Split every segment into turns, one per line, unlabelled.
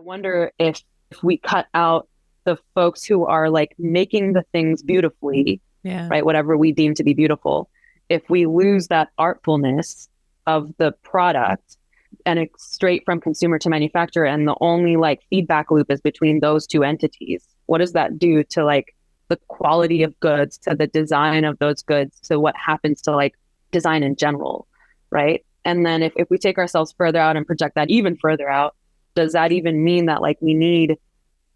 wonder if we cut out the folks who are like making the things beautifully,
Yeah.
right? Whatever we deem to be beautiful. If we lose that artfulness of the product and it's straight from consumer to manufacturer, and the only like feedback loop is between those two entities, what does that do to like the quality of goods, to the design of those goods, to what happens to like design in general, right? And then if we take ourselves further out and project that even further out, does that even mean that like we need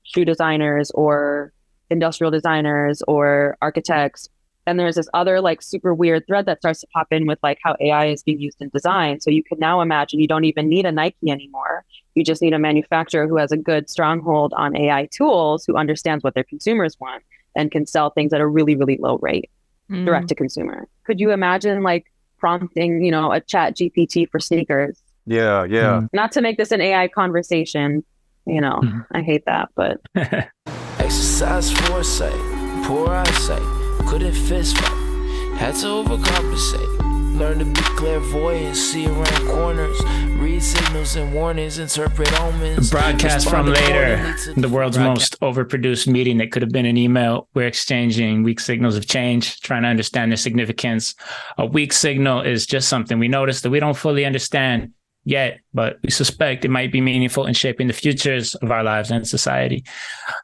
shoe designers or industrial designers or architects? And there's this other like super weird thread that starts to pop in with like how AI is being used in design. So you can now imagine you don't even need a Nike anymore. You just need a manufacturer who has a good stronghold on AI tools, who understands what their consumers want and can sell things at a really, really low rate, direct to consumer. Could you imagine like prompting, you know, a chat GPT for sneakers?
Yeah, yeah.
Not to make this an AI conversation, you know, I hate that, but.
Exercise foresight, poor eyesight, couldn't fist fight, had to overcompensate. Learn to be clairvoyant, see around corners, read signals and warnings, interpret omens.
Broadcast from later, the world's most overproduced meeting that could have been an email. We're exchanging weak signals of change, trying to understand their significance. A weak signal is just something we notice that we don't fully understand yet, but we suspect it might be meaningful in shaping the futures of our lives and society.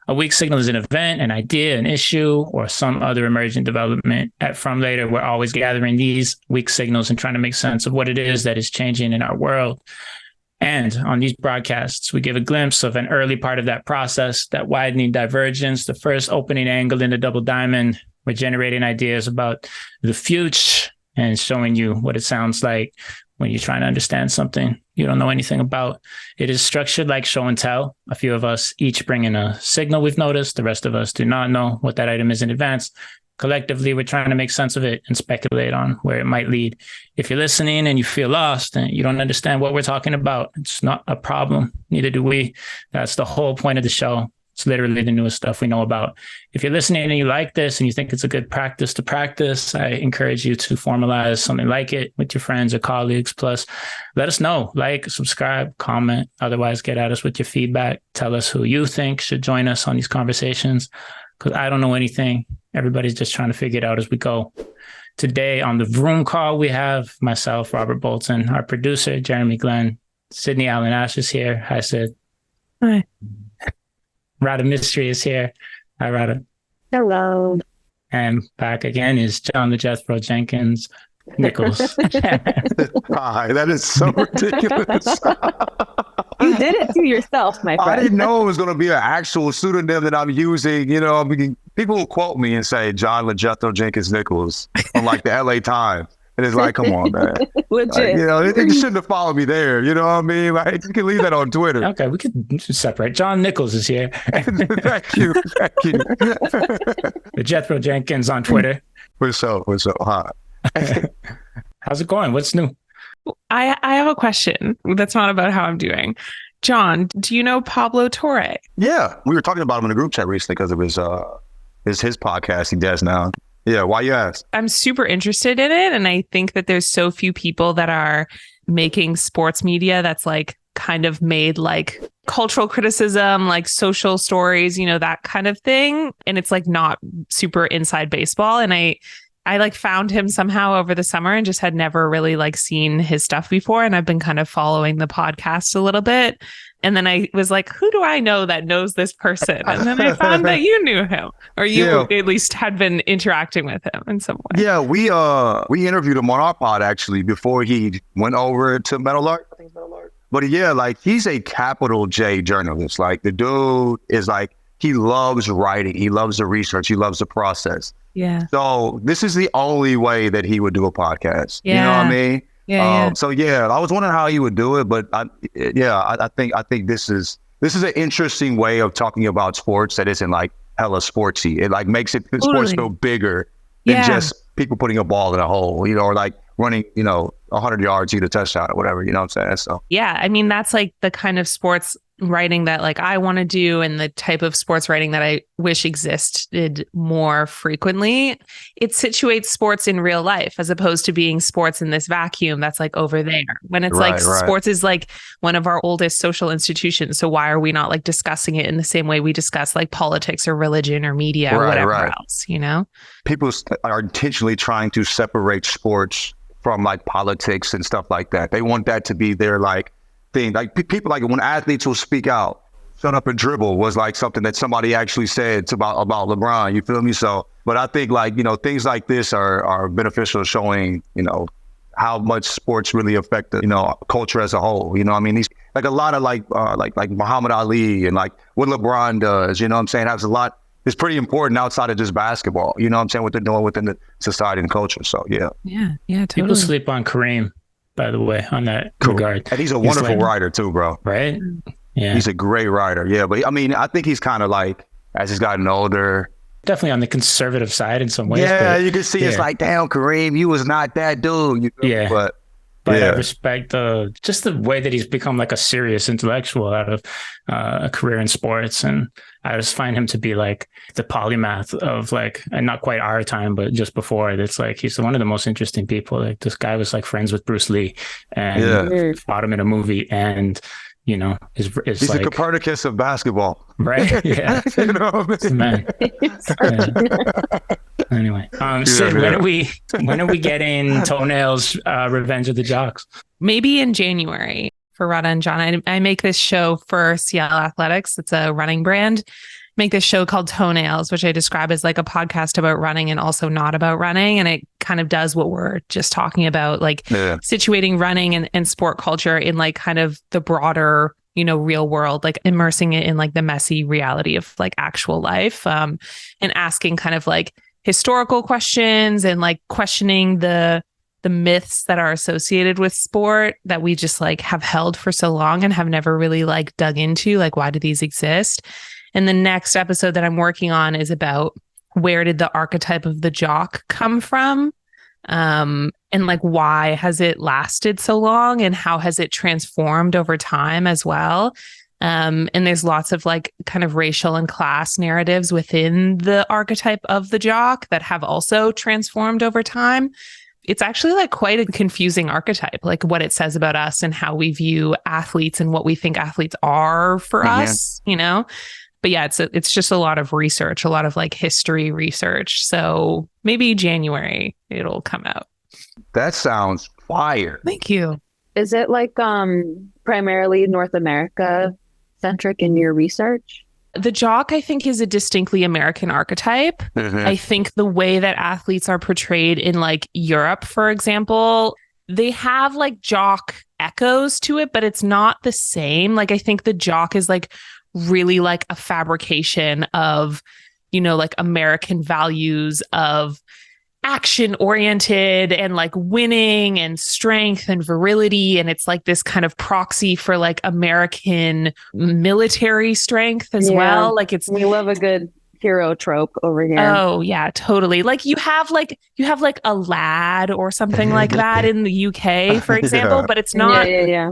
A weak signal is an event, an idea, an issue, or some other emergent development. At From Later, we're always gathering these weak signals and trying to make sense of what it is that is changing in our world. And on these broadcasts, we give a glimpse of an early part of that process, that widening divergence, the first opening angle in the double diamond. We're generating ideas about the future and showing you what it sounds like when you're trying to understand something you don't know anything about. It is structured like show and tell. A few of us each bring in a signal we've noticed. The rest of us do not know what that item is in advance. Collectively, we're trying to make sense of it and speculate on where it might lead. If you're listening and you feel lost and you don't understand what we're talking about, it's not a problem. Neither do we. That's the whole point of the show. It's literally the newest stuff we know about. If you're listening and you like this and you think it's a good practice to practice, I encourage you to formalize something like it with your friends or colleagues. Plus, let us know, like, subscribe, comment. Otherwise, get at us with your feedback. Tell us who you think should join us on these conversations, because I don't know anything. Everybody's just trying to figure it out as we go. Today on the Vroom call, we have myself, Robert Bolton, our producer, Jeremy Glenn. Sydney Allen Ash is here. Hi, Sid.
Hi.
Radha Mistry is here. Hi, Radha.
Hello.
And back again is John the Jethro Jenkins Nichols.
Hi, that is so ridiculous.
You did it to yourself, my friend.
I didn't know it was going to be an actual pseudonym that I'm using. You know, I mean, people will quote me and say John the Jethro Jenkins Nichols on like the LA Times. And it's like, come on, man.
Legit.
Like, you know, they shouldn't have followed me there. You know what I mean? Like, you can leave that on Twitter.
Okay, we could separate. John Nichols is here.
Thank you.
The Jethro Jenkins on Twitter.
What's up? Hi.
How's it going? What's new?
I have a question that's not about how I'm doing. John, do you know Pablo Torre?
Yeah, we were talking about him in a group chat recently because it was his podcast he does now. Yeah, why you ask?
I'm super interested in it, and I think that there's so few people that are making sports media that's like kind of made like cultural criticism, like social stories, you know, that kind of thing. And it's like not super inside baseball. And I like found him somehow over the summer and just had never really like seen his stuff before. And I've been kind of following the podcast a little bit. And then I was like, who do I know that knows this person? And then I found that you knew him, or you at least had been interacting with him in some way.
Yeah, we interviewed him on our pod actually before he went over to Meadowlark. I think it's Meadowlark. But yeah, like he's a capital J journalist. Like the dude is like, he loves writing. He loves the research. He loves the process.
Yeah.
So this is the only way that he would do a podcast.
Yeah.
You know what I mean?
Yeah.
So yeah, I was wondering how he would do it, but I think this is an interesting way of talking about sports that isn't like hella sportsy. It like makes sports feel bigger than just people putting a ball in a hole, you know, or like running, 100 yards, you get a touchdown or whatever, you know what I'm saying? So
yeah, I mean, that's like the kind of sports writing that like I want to do and the type of sports writing that I wish existed more frequently, it situates sports in real life as opposed to being sports in this vacuum that's like over there. When it's like sports is like one of our oldest social institutions. So why are we not like discussing it in the same way we discuss like politics or religion or media or whatever else, you know? People
are intentionally trying to separate sports from like politics and stuff like that. They want that to be their like thing. Like people, like when athletes will speak out, shut up and dribble was like something that somebody actually said about LeBron, you feel me? So, but I think like, you know, things like this are beneficial, showing, you know, how much sports really affect the, you know, culture as a whole. You know what I mean? These, like a lot of like Muhammad Ali and like what LeBron does, you know what I'm saying, has a lot, it's pretty important outside of just basketball, you know what I'm saying, what they're doing within the society and culture. So yeah,
totally.
People sleep on Kareem, by the way, on that regard.
And he's a wonderful writer too, bro.
Right? Yeah.
He's a great writer. Yeah. But I mean, I think he's kind of like, as he's gotten older,
definitely on the conservative side in some ways.
Yeah, but, you can see it's like, damn, Kareem, you was not that dude. You know?
Yeah. But I respect just the way that he's become like a serious intellectual out of a career in sports. And I just find him to be like the polymath of like, and not quite our time, but just before. It's like, he's one of the most interesting people. Like this guy was like friends with Bruce Lee and fought him in a movie, and you know, is
he's like the Copernicus of basketball,
right? Yeah, you know what I mean? Man. Anyway, Sid, when are we getting Toenails, Revenge of the Jocks?
Maybe in January for Radha and John. I make this show for Seattle Athletics. It's a running brand. Make this show called Toenails, which I describe as like a podcast about running and also not about running. And it kind of does what we're just talking about, like situating running and sport culture in like kind of the broader, you know, real world, like immersing it in like the messy reality of like actual life, and asking kind of like historical questions and like questioning the myths that are associated with sport that we just like have held for so long and have never really like dug into, like why do these exist? And the next episode that I'm working on is about where did the archetype of the jock come from? And like, why has it lasted so long and how has it transformed over time as well? And there's lots of like kind of racial and class narratives within the archetype of the jock that have also transformed over time. It's actually like quite a confusing archetype, like what it says about us and how we view athletes and what we think athletes are for us, you know? But yeah, it's just a lot of research, a lot of like history research. So maybe January it'll come out.
That sounds fire.
Thank you.
Is it like primarily North America centric in your research?
The jock, I think, is a distinctly American archetype. I think the way that athletes are portrayed in like Europe, for example, they have like jock echoes to it, but it's not the same. Like, I think the jock is like really like a fabrication of, you know, like American values of action oriented and like winning and strength and virility. And it's like this kind of proxy for like American military strength as well. Like we
love a good hero trope over here.
Oh yeah, totally. Like you have like a lad or something like that in the UK, for example, but it's not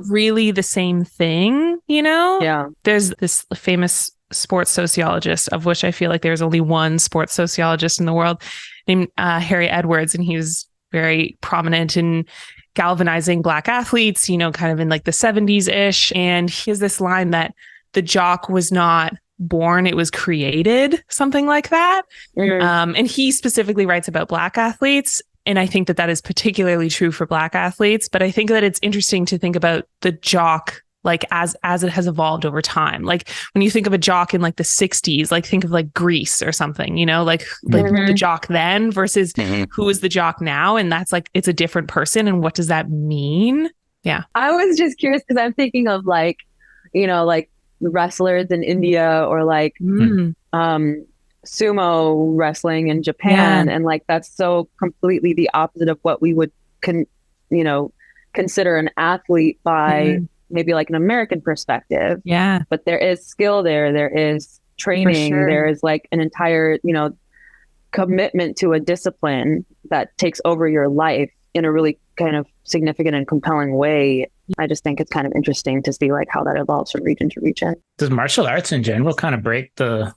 really the same thing, you know?
Yeah.
There's this famous sports sociologist, of which I feel like there's only one sports sociologist in the world, named Harry Edwards, and he was very prominent in galvanizing Black athletes, you know, kind of in like the 70s-ish. And he has this line that the jock was not born, it was created, something like that. And he specifically writes about Black athletes. And I think that that is particularly true for Black athletes. But I think that it's interesting to think about the jock like as it has evolved over time. Like when you think of a jock in like the 60s, like think of like Greece or something, you know, like the jock then versus who is the jock now. And that's like, it's a different person. And what does that mean? Yeah.
I was just curious because I'm thinking of like, you know, like wrestlers in India or like sumo wrestling in Japan. And like, that's so completely the opposite of what we would, consider an athlete by maybe like an American perspective.
Yeah.
But there is skill there. There is training. There is like an entire, commitment to a discipline that takes over your life in a really kind of significant and compelling way. I just think it's kind of interesting to see like how that evolves from region to region.
Does martial arts in general kind of break the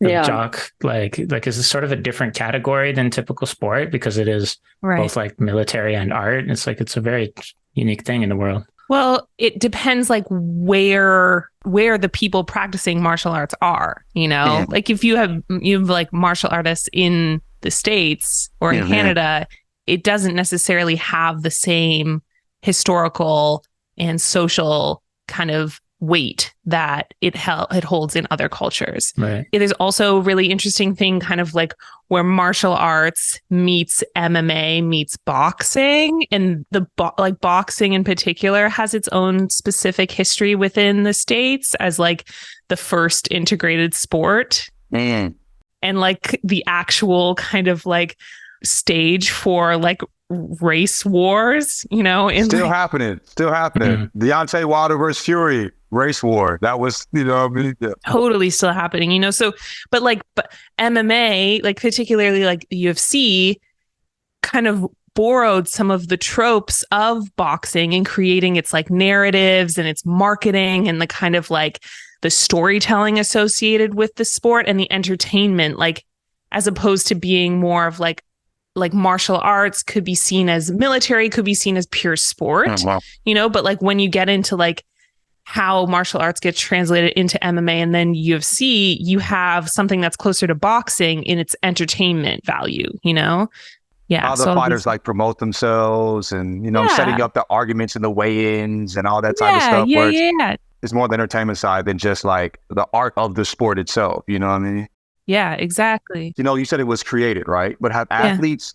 jock? Like is this sort of a different category than typical sport because it is both like military and art? It's like it's a very unique thing in the world.
Well, it depends like where the people practicing martial arts are, you know? Yeah. Like if you have like martial artists in the States or in Canada, it doesn't necessarily have the same historical and social kind of weight that it holds in other cultures.
Right.
It is also a really interesting thing kind of like where martial arts meets MMA meets boxing, and the like boxing in particular has its own specific history within the States as like the first integrated sport.
And
like the actual kind of like stage for like race wars, you know,
still happening. Mm-hmm. Deontay Wilder versus Fury race war. That was, you know,
totally still happening, you know. So, but MMA, like particularly like the UFC, kind of borrowed some of the tropes of boxing and creating its like narratives and its marketing and the kind of like the storytelling associated with the sport and the entertainment, like as opposed to being more of like martial arts could be seen as military, could be seen as pure sport, you know, but like when you get into like how martial arts gets translated into MMA and then UFC, you have something that's closer to boxing in its entertainment value, you know? Yeah.
How the fighters like promote themselves and, you know, setting up the arguments and the weigh-ins and all that type of stuff.
Yeah.
It's more the entertainment side than just like the art of the sport itself. You know what I mean?
Yeah, exactly.
You know, you said it was created, right? But have athletes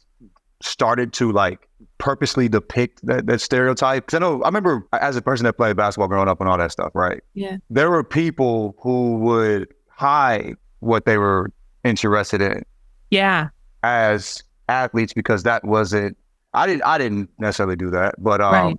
started to like purposely depict that stereotype? Because I remember as a person that played basketball growing up and all that stuff, right?
Yeah.
There were people who would hide what they were interested in.
Yeah.
As athletes, because that wasn't, I didn't necessarily do that, but I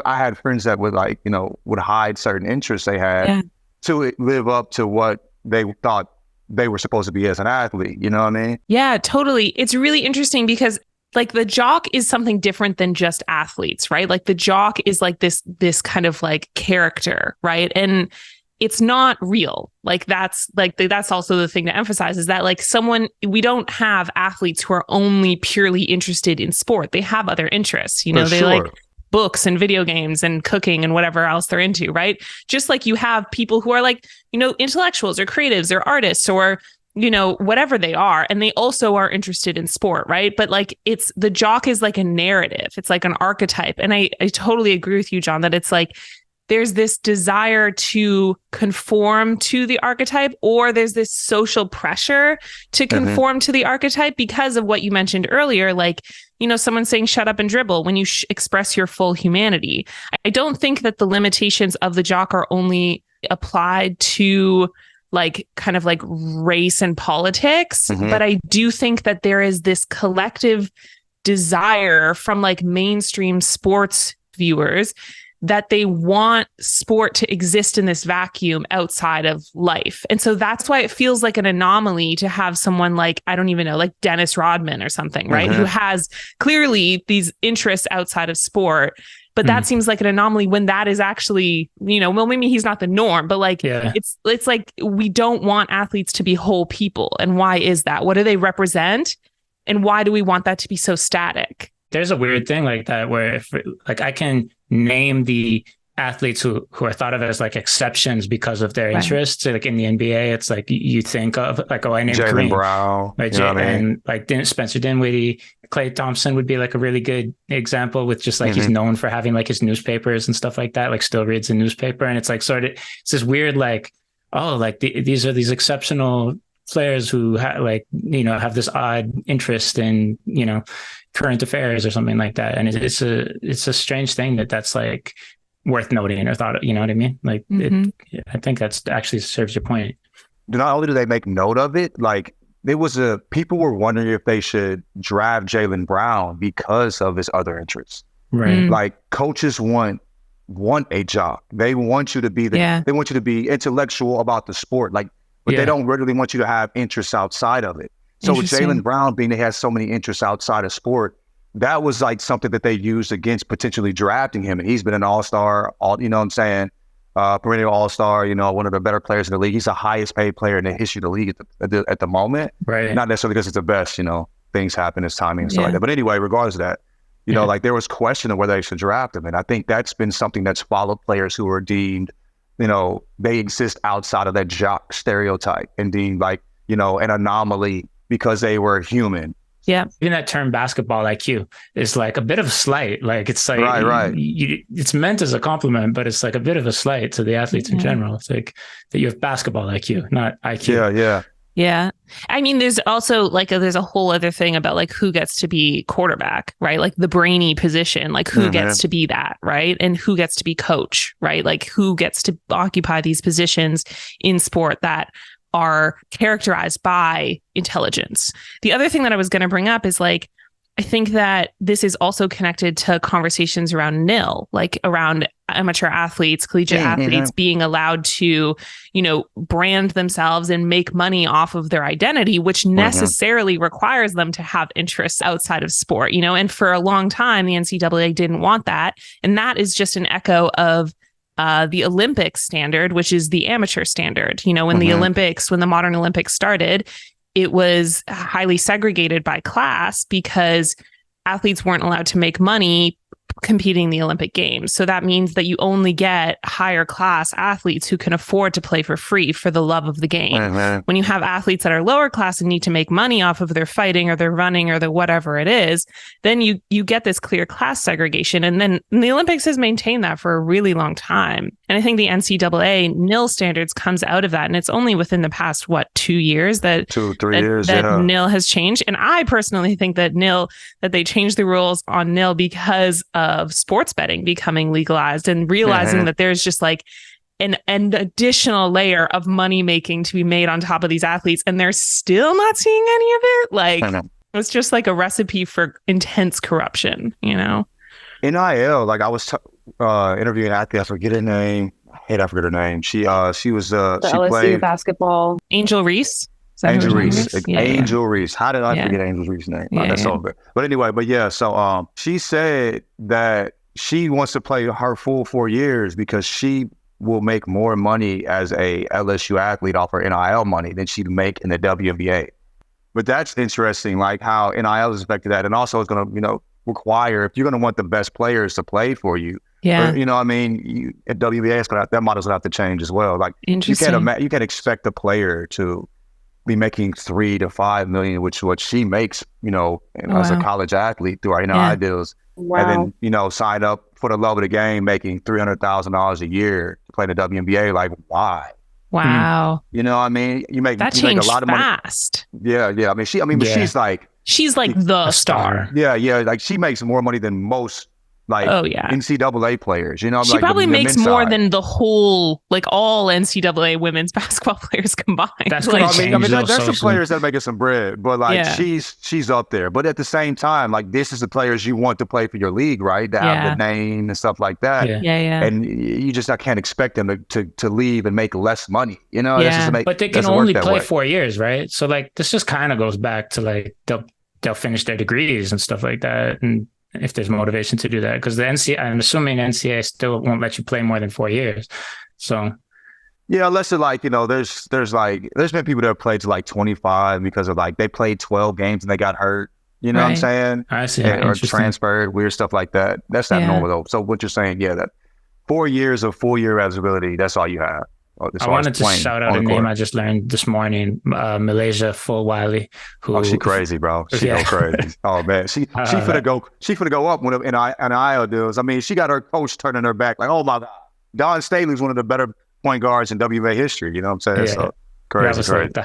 had friends that would like, you know, would hide certain interests they had to live up to what they thought they were supposed to be as an athlete. You know what I mean?
Yeah, totally. It's really interesting because like the jock is something different than just athletes, right? Like the jock is like this kind of like character, right? And it's not real. Like that's also the thing to emphasize is that like we don't have athletes who are only purely interested in sport. They have other interests, you know, they like books and video games and cooking and whatever else they're into, right? Just like you have people who are like, you know, intellectuals or creatives or artists or, you know, whatever they are. And they also are interested in sport, right? But like the jock is like a narrative. It's like an archetype. And I totally agree with you, John, that it's like, there's this desire to conform to the archetype, or there's this social pressure to conform to the archetype because of what you mentioned earlier, like, you know, someone saying shut up and dribble when you express your full humanity. I don't think that the limitations of the jock are only applied to like kind of like race and politics, but I do think that there is this collective desire from like mainstream sports viewers that they want sport to exist in this vacuum outside of life. And so that's why it feels like an anomaly to have someone like, I don't even know, like Dennis Rodman or something, right? Who has clearly these interests outside of sport. But that seems like an anomaly when that is actually, you know, well, maybe he's not the norm, but like, it's like, we don't want athletes to be whole people. And why is that? What do they represent? And why do we want that to be so static?
There's a weird thing like that where if like I can name the athletes who are thought of as like exceptions because of their interests. So like in the NBA, it's like you think of like, oh, I named
Jaylen Brown,
right? You know what I mean? And like Spencer Dinwiddie, Klay Thompson would be like a really good example with just like he's known for having like his newspapers and stuff like that, like still reads the newspaper. And it's like it's this weird like, oh, like these are these exceptional players who like, you know, have this odd interest in, you know, current affairs or something like that. And it's a strange thing that's like worth noting or thought, you know what I mean? Like I think that's actually serves your point.
Not only do they make note of it, like people were wondering if they should draft Jaylen Brown because of his other interests.
Right.
Like coaches want a job. They want you to be they want you to be intellectual about the sport. Like, but they don't really want you to have interests outside of it. So with Jaylen Brown being that he has so many interests outside of sport, that was like something that they used against potentially drafting him. And he's been an all-star, you know what I'm saying? Perennial all-star, you know, one of the better players in the league. He's the highest paid player in the history of the league at the moment.
Right.
Not necessarily because it's the best, you know, things happen, it's timing and stuff like that. But anyway, regardless of that, you know, like there was question of whether they should draft him. And I think that's been something that's followed players who are deemed, you know, they exist outside of that jock stereotype and deemed like, you know, an anomaly because they were human.
Yeah.
Even that term basketball IQ is like a bit of a slight. Like it's like,
right.
It's meant as a compliment, but it's like a bit of a slight to the athletes in general. It's like that you have basketball IQ, not IQ.
Yeah.
Yeah. I mean, there's also like, there's a whole other thing about like who gets to be quarterback, right? Like the brainy position, like who gets to be that, right? And who gets to be coach, right? Like who gets to occupy these positions in sport that are characterized by intelligence. The other thing that I was going to bring up is like, I think that this is also connected to conversations around nil, like around amateur athletes, collegiate athletes being allowed to, you know, brand themselves and make money off of their identity, which necessarily requires them to have interests outside of sport, you know, and for a long time, the NCAA didn't want that. And that is just an echo of the Olympic standard, which is the amateur standard. You know, when the Olympics, when the modern Olympics started, it was highly segregated by class because athletes weren't allowed to make money competing in the Olympic Games. So that means that you only get higher class athletes who can afford to play for free for the love of the game. When you have athletes that are lower class and need to make money off of their fighting or their running or the whatever it is, then you get this clear class segregation. And then the Olympics has maintained that for a really long time. And I think the NCAA nil standards comes out of that. And it's only within the past, 2 years that
2-3 years
that nil has changed. And I personally think that they changed the rules on nil because of sports betting becoming legalized and realizing that there's just like an additional layer of money making to be made on top of these athletes. And they're still not seeing any of it. Like it's just like a recipe for intense corruption, you know?
NIL, like I was interviewing an athlete, I forget her name. I forget her name. She was she
LSU
played
basketball.
Angel Reese.
Angel Reese.
Yeah,
Angel Reese. How did I forget Angel Reese's name? That's so good. But anyway, so she said that she wants to play her full 4 years because she will make more money as a LSU athlete off her NIL money than she'd make in the WNBA. But that's interesting, like how NIL is affected that. And also it's going to, you know, require, if you're going to want the best players to play for you, you know what I mean? At WNBA, that model's going to have to change as well. Like you can't expect a player to be making $3 to $5 million, which what she makes, you know, as a college athlete through our NIL deals, and then, you know, sign up for the love of the game, making $300,000 a year to play in the WNBA. Like, why?
Wow.
You know what I mean? You make a lot of
fast.
money. Yeah. I mean, but she's like
the star.
Yeah. Like she makes more money than most NCAA players, you know.
She probably makes more than the whole, like all NCAA women's basketball players combined.
That's
like, I mean, there's some players that are making some bread, but like she's up there. But at the same time, like this is the players you want to play for your league, right? To have the name and stuff like that.
Yeah.
And you just can't expect them to leave and make less money, you know.
But they can only play 4 years, right? So like this just kind of goes back to like they'll finish their degrees and stuff like that, and if there's motivation to do that, because I'm assuming NCAA still won't let you play more than 4 years. So
unless it like, you know, there's been people that have played to like 25 because of like they played 12 games and they got hurt. You know what I'm saying?
I see.
Or transferred, weird stuff like that. That's not normal though. So what you're saying, that 4 years of full-year eligibility, that's all you have.
I wanted to shout out a name I just learned this morning, Malaysia Fulwiley.
She crazy, bro. She go crazy. Oh man, she finna go up in NIL deals. I mean, she got her coach turning her back like, oh my God, Don Staley's one of the better point guards in WNBA history. You know what I'm saying? So crazy. That was
like the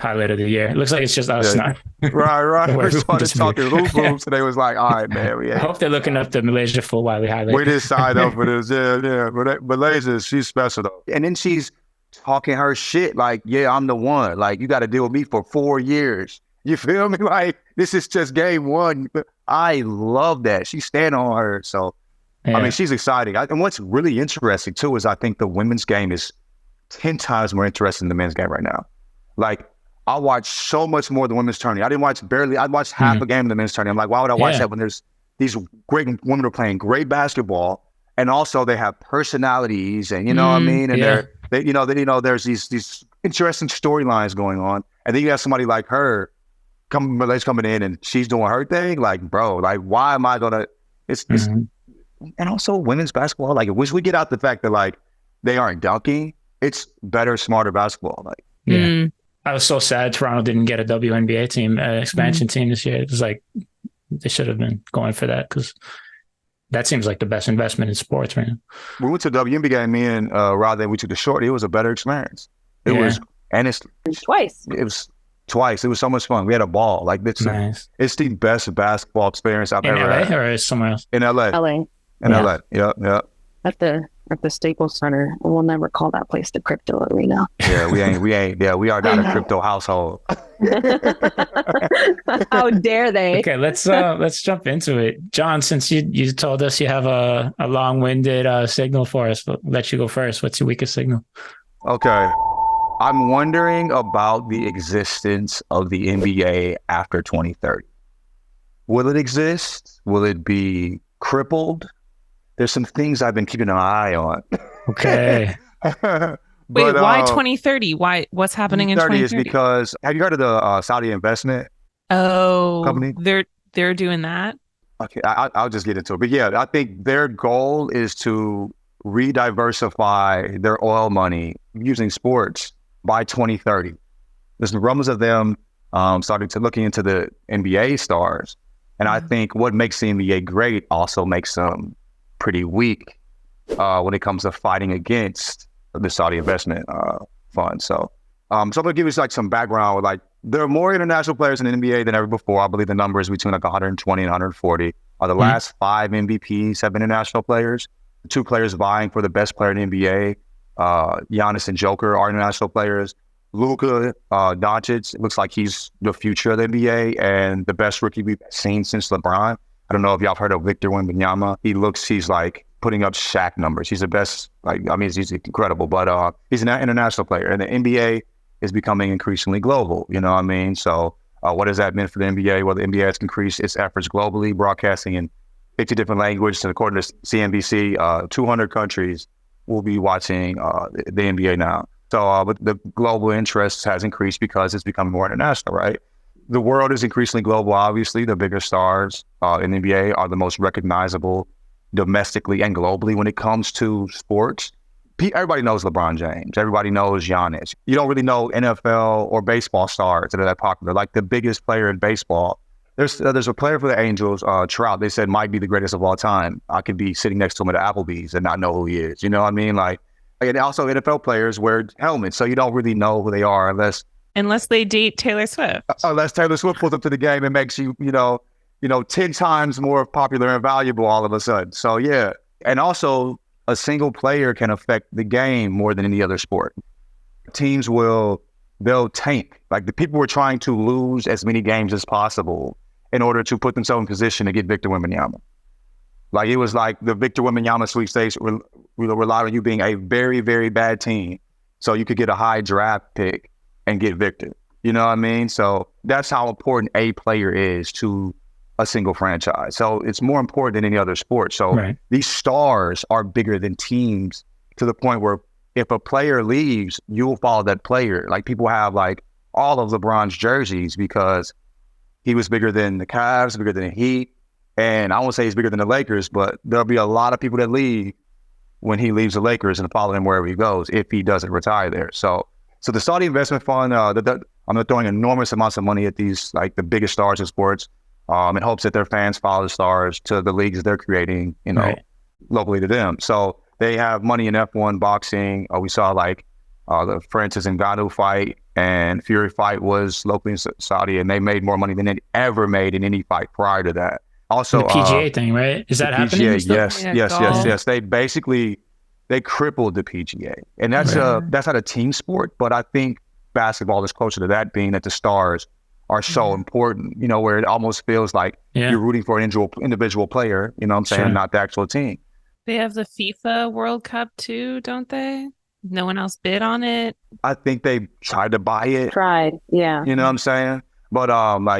highlight of the year. It looks like it's just us now.
Right. We started talking hoop hoops, and they was like, all right, man.
I hope they're looking up the Malaysia Fulwiley highlight.
We did sign up for this. Yeah. But Malaysia, she's special, though. And then she's talking her shit like, I'm the one. Like, you got to deal with me for 4 years. You feel me? Like, this is just game one. I love that. She's standing on her. So, I mean, she's exciting. And what's really interesting, too, is I think the women's game is 10 times more interesting than the men's game right now. Like, I watched so much more of the women's tourney. I watched half a game of the men's tourney. I'm like, why would I watch that when there's these great women are playing great basketball, and also they have personalities, and you know what I mean? And there's these interesting storylines going on. And then you have somebody like her coming in and she's doing her thing. Like, bro, like, why am I gonna it's and also women's basketball, like, once we get out the fact that like they aren't dunking, it's better, smarter basketball. Like,
I was so sad Toronto didn't get a WNBA team, expansion team this year. It was like they should have been going for that, because that seems like the best investment in sports right now.
We went to WNBA, me and Radha, we took the short. It was a better experience. It was, and it's
twice.
It was twice. It was so much fun. We had a ball. Like, it's the best basketball experience I've ever had.
In LA or somewhere else?
In LA.
LA.
LA. Yeah.
At the Staples Center. We'll never call that place the crypto arena.
Yeah, we ain't. Yeah, we are not a crypto household.
How dare they?
Okay, let's jump into it. John, since you told us you have a long-winded signal for us, we'll let you go first. What's your weakest signal?
Okay. I'm wondering about the existence of the NBA after 2030. Will it exist? Will it be crippled? There's some things I've been keeping an eye on.
Okay.
Wait, why 2030? Why? What's happening in 2030?
2030 is because, have you heard of the Saudi investment company?
They're doing that?
Okay, I'll just get into it. But yeah, I think their goal is to re-diversify their oil money using sports by 2030. There's rumors of them starting to looking into the NBA stars. And I think what makes the NBA great also makes them pretty weak when it comes to fighting against the Saudi investment fund. So I'm going to give you like some background. Like, there are more international players in the NBA than ever before. I believe the number is between like 120 and 140. The last 5 MVPs have been international players. 2 players vying for the best player in the NBA, Giannis and Joker, are international players. Luka Doncic, it looks like he's the future of the NBA and the best rookie we've seen since LeBron. I don't know if y'all have heard of Victor Wembanyama. He's like putting up Shaq numbers. He's the best. He's incredible, but he's an international player, and the NBA is becoming increasingly global. You know what I mean? So what does that mean for the NBA? Well, the NBA has increased its efforts globally, broadcasting in 50 different languages. And according to CNBC, 200 countries will be watching the NBA now. So but the global interest has increased because it's becoming more international, right? The world is increasingly global, obviously. The bigger stars in the NBA are the most recognizable domestically and globally when it comes to sports. Everybody knows LeBron James. Everybody knows Giannis. You don't really know NFL or baseball stars that are that popular. Like, the biggest player in baseball, there's a player for the Angels, Trout, they said might be the greatest of all time. I could be sitting next to him at Applebee's and not know who he is. You know what I mean? Like, and also NFL players wear helmets, so you don't really know who they are unless
they date Taylor Swift.
Unless Taylor Swift pulls up to the game and makes you, 10 times more popular and valuable all of a sudden. So yeah. And also, a single player can affect the game more than any other sport. Teams they'll tank. Like, the people were trying to lose as many games as possible in order to put themselves in position to get Victor Wembanyama. Like, it was like the Victor Wembanyama sweepstakes relied on you being a very, very bad team so you could get a high draft pick and get Victor. You know what I mean? So that's how important a player is to a single franchise. So it's more important than any other sport. So These stars are bigger than teams, to the point where if a player leaves, you'll follow that player. Like, people have like all of LeBron's jerseys because he was bigger than the Cavs, bigger than the Heat. And I won't say he's bigger than the Lakers, but there'll be a lot of people that leave when he leaves the Lakers and follow him wherever he goes if he doesn't retire there. So the Saudi investment fund, I'm throwing enormous amounts of money at these, like, the biggest stars in sports, in hopes that their fans follow the stars to the leagues they're creating, locally to them. So they have money in F1, boxing. We saw the Francis Ngannou fight and Fury fight was locally in Saudi, and they made more money than they ever made in any fight prior to that. Also,
the PGA thing, right? Is that happening?
PGA, yes. They crippled the PGA, and that's not a team sport. But I think basketball is closer to that, being that the stars are so important. Where it almost feels like you're rooting for an individual player. You know what I'm saying? Not the actual team.
They have the FIFA World Cup too, don't they? No one else bid on it.
I think they tried to buy it.
Yeah.
You know what I'm saying? But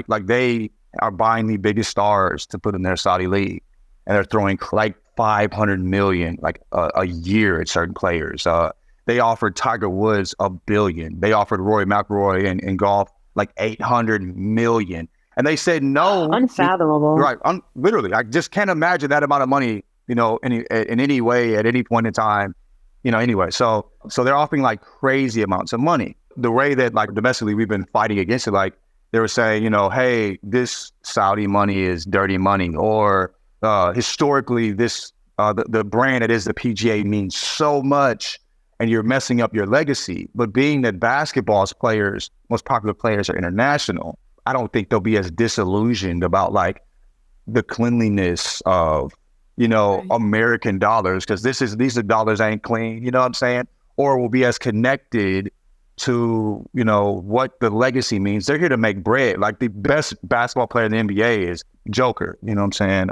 like they are buying the biggest stars to put in their Saudi league, and they're throwing like 500 million like a year at certain players. They offered Tiger Woods $1 billion. They offered Rory McIlroy in golf like 800 million, and they said no.
Unfathomable.
Right? Literally, I just can't imagine that amount of money. You know, in any way at any point in time. You know, anyway, so they're offering like crazy amounts of money. The way that like domestically we've been fighting against it, like they were saying, you know, hey, this Saudi money is dirty money, or historically this the brand that is the PGA means so much, and you're messing up your legacy. But being that basketball's players, most popular players, are international, I don't think they'll be as disillusioned about like the cleanliness of, you know, American dollars, because these are dollars ain't clean, you know what I'm saying? Or will be as connected to, you know, what the legacy means. They're here to make bread. Like the best basketball player in the NBA is Joker, you know what I'm saying?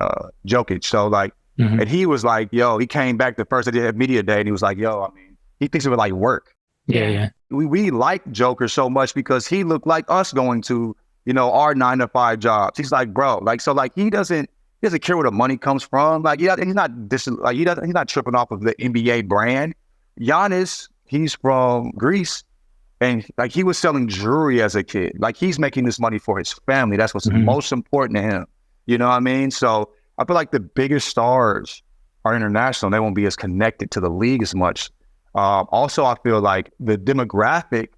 Jokic. So like, and he was like, yo, he came back the first day of media day and he was like, yo, I mean, he thinks it was like work.
Yeah.
We like Joker so much because he looked like us going to, you know, our 9-to-5 jobs. He's like, bro, like, so like he doesn't care where the money comes from. Like, he's not tripping off of the NBA brand. Giannis, he's from Greece, and like he was selling jewelry as a kid. Like he's making this money for his family. That's what's most important to him. You know what I mean? So I feel like the biggest stars are international. They won't be as connected to the league as much. Also, I feel like the demographic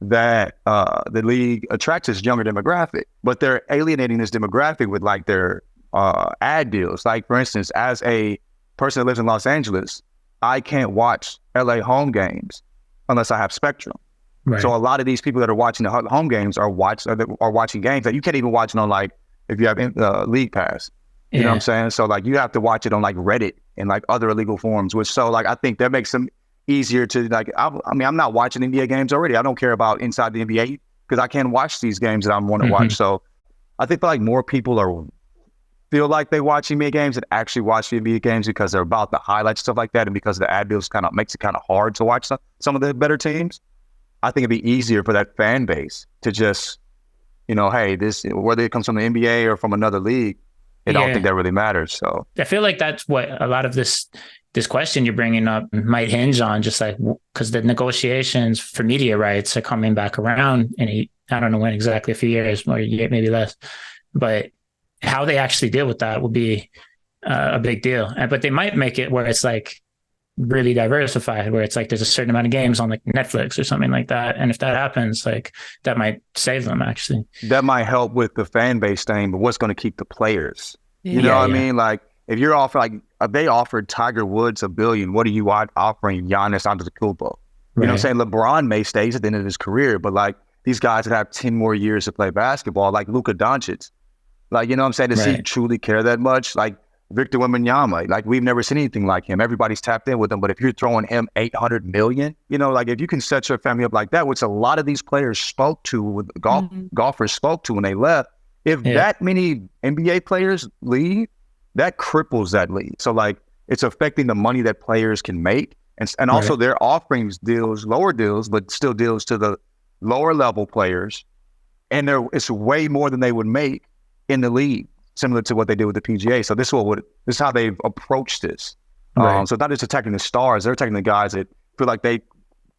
that the league attracts is younger demographic, but they're alienating this demographic with like their ad deals. Like, for instance, as a person that lives in Los Angeles, I can't watch LA home games unless I have Spectrum. Right. So a lot of these people that are watching the home games are watching games that you can't even watch it on, like, if you have League Pass. You know what I'm saying? So like you have to watch it on like Reddit and like other illegal forums, which so like I think that makes them easier to like, I mean, I'm not watching NBA games already. I don't care about inside the NBA because I can't watch these games that I want to watch. So I think like more people feel like they watch NBA games and actually watch the NBA games because they're about the highlights, stuff like that. And because the ad deals kind of makes it kind of hard to watch some of the better teams. I think it'd be easier for that fan base to just, you know, hey, this, whether it comes from the NBA or from another league, I don't think that really matters. So I
feel like that's what a lot of this question you're bringing up might hinge on, just like, because the negotiations for media rights are coming back around in I don't know when exactly, a few years, or maybe less, but how they actually deal with that will be a big deal. But they might make it where it's like really diversified, where it's like there's a certain amount of games on like Netflix or something like that. And if that happens, like that might save them actually. That
might help with the fan base thing, but what's going to keep the players? You know what I mean? Like if you're offering, like if they offered Tiger Woods $1 billion, what are you offering Giannis Antetokounmpo? You know what I'm saying? LeBron may stay at the end of his career, but like these guys that have 10 more years to play basketball, like Luka Doncic, like, you know what I'm saying? Does he truly care that much? Like Victor Wembanyama, like we've never seen anything like him. Everybody's tapped in with him, but if you're throwing him 800 million, you know, like if you can set your family up like that, which a lot of these players spoke to, golfers spoke to when they left, if that many NBA players leave, that cripples that league. So like it's affecting the money that players can make. And also they're offering deals, lower deals, but still deals to the lower level players. And it's way more than they would make in the league, similar to what they did with the PGA. So this is how they've approached this. So it's not just attacking the stars, they're attacking the guys that feel like they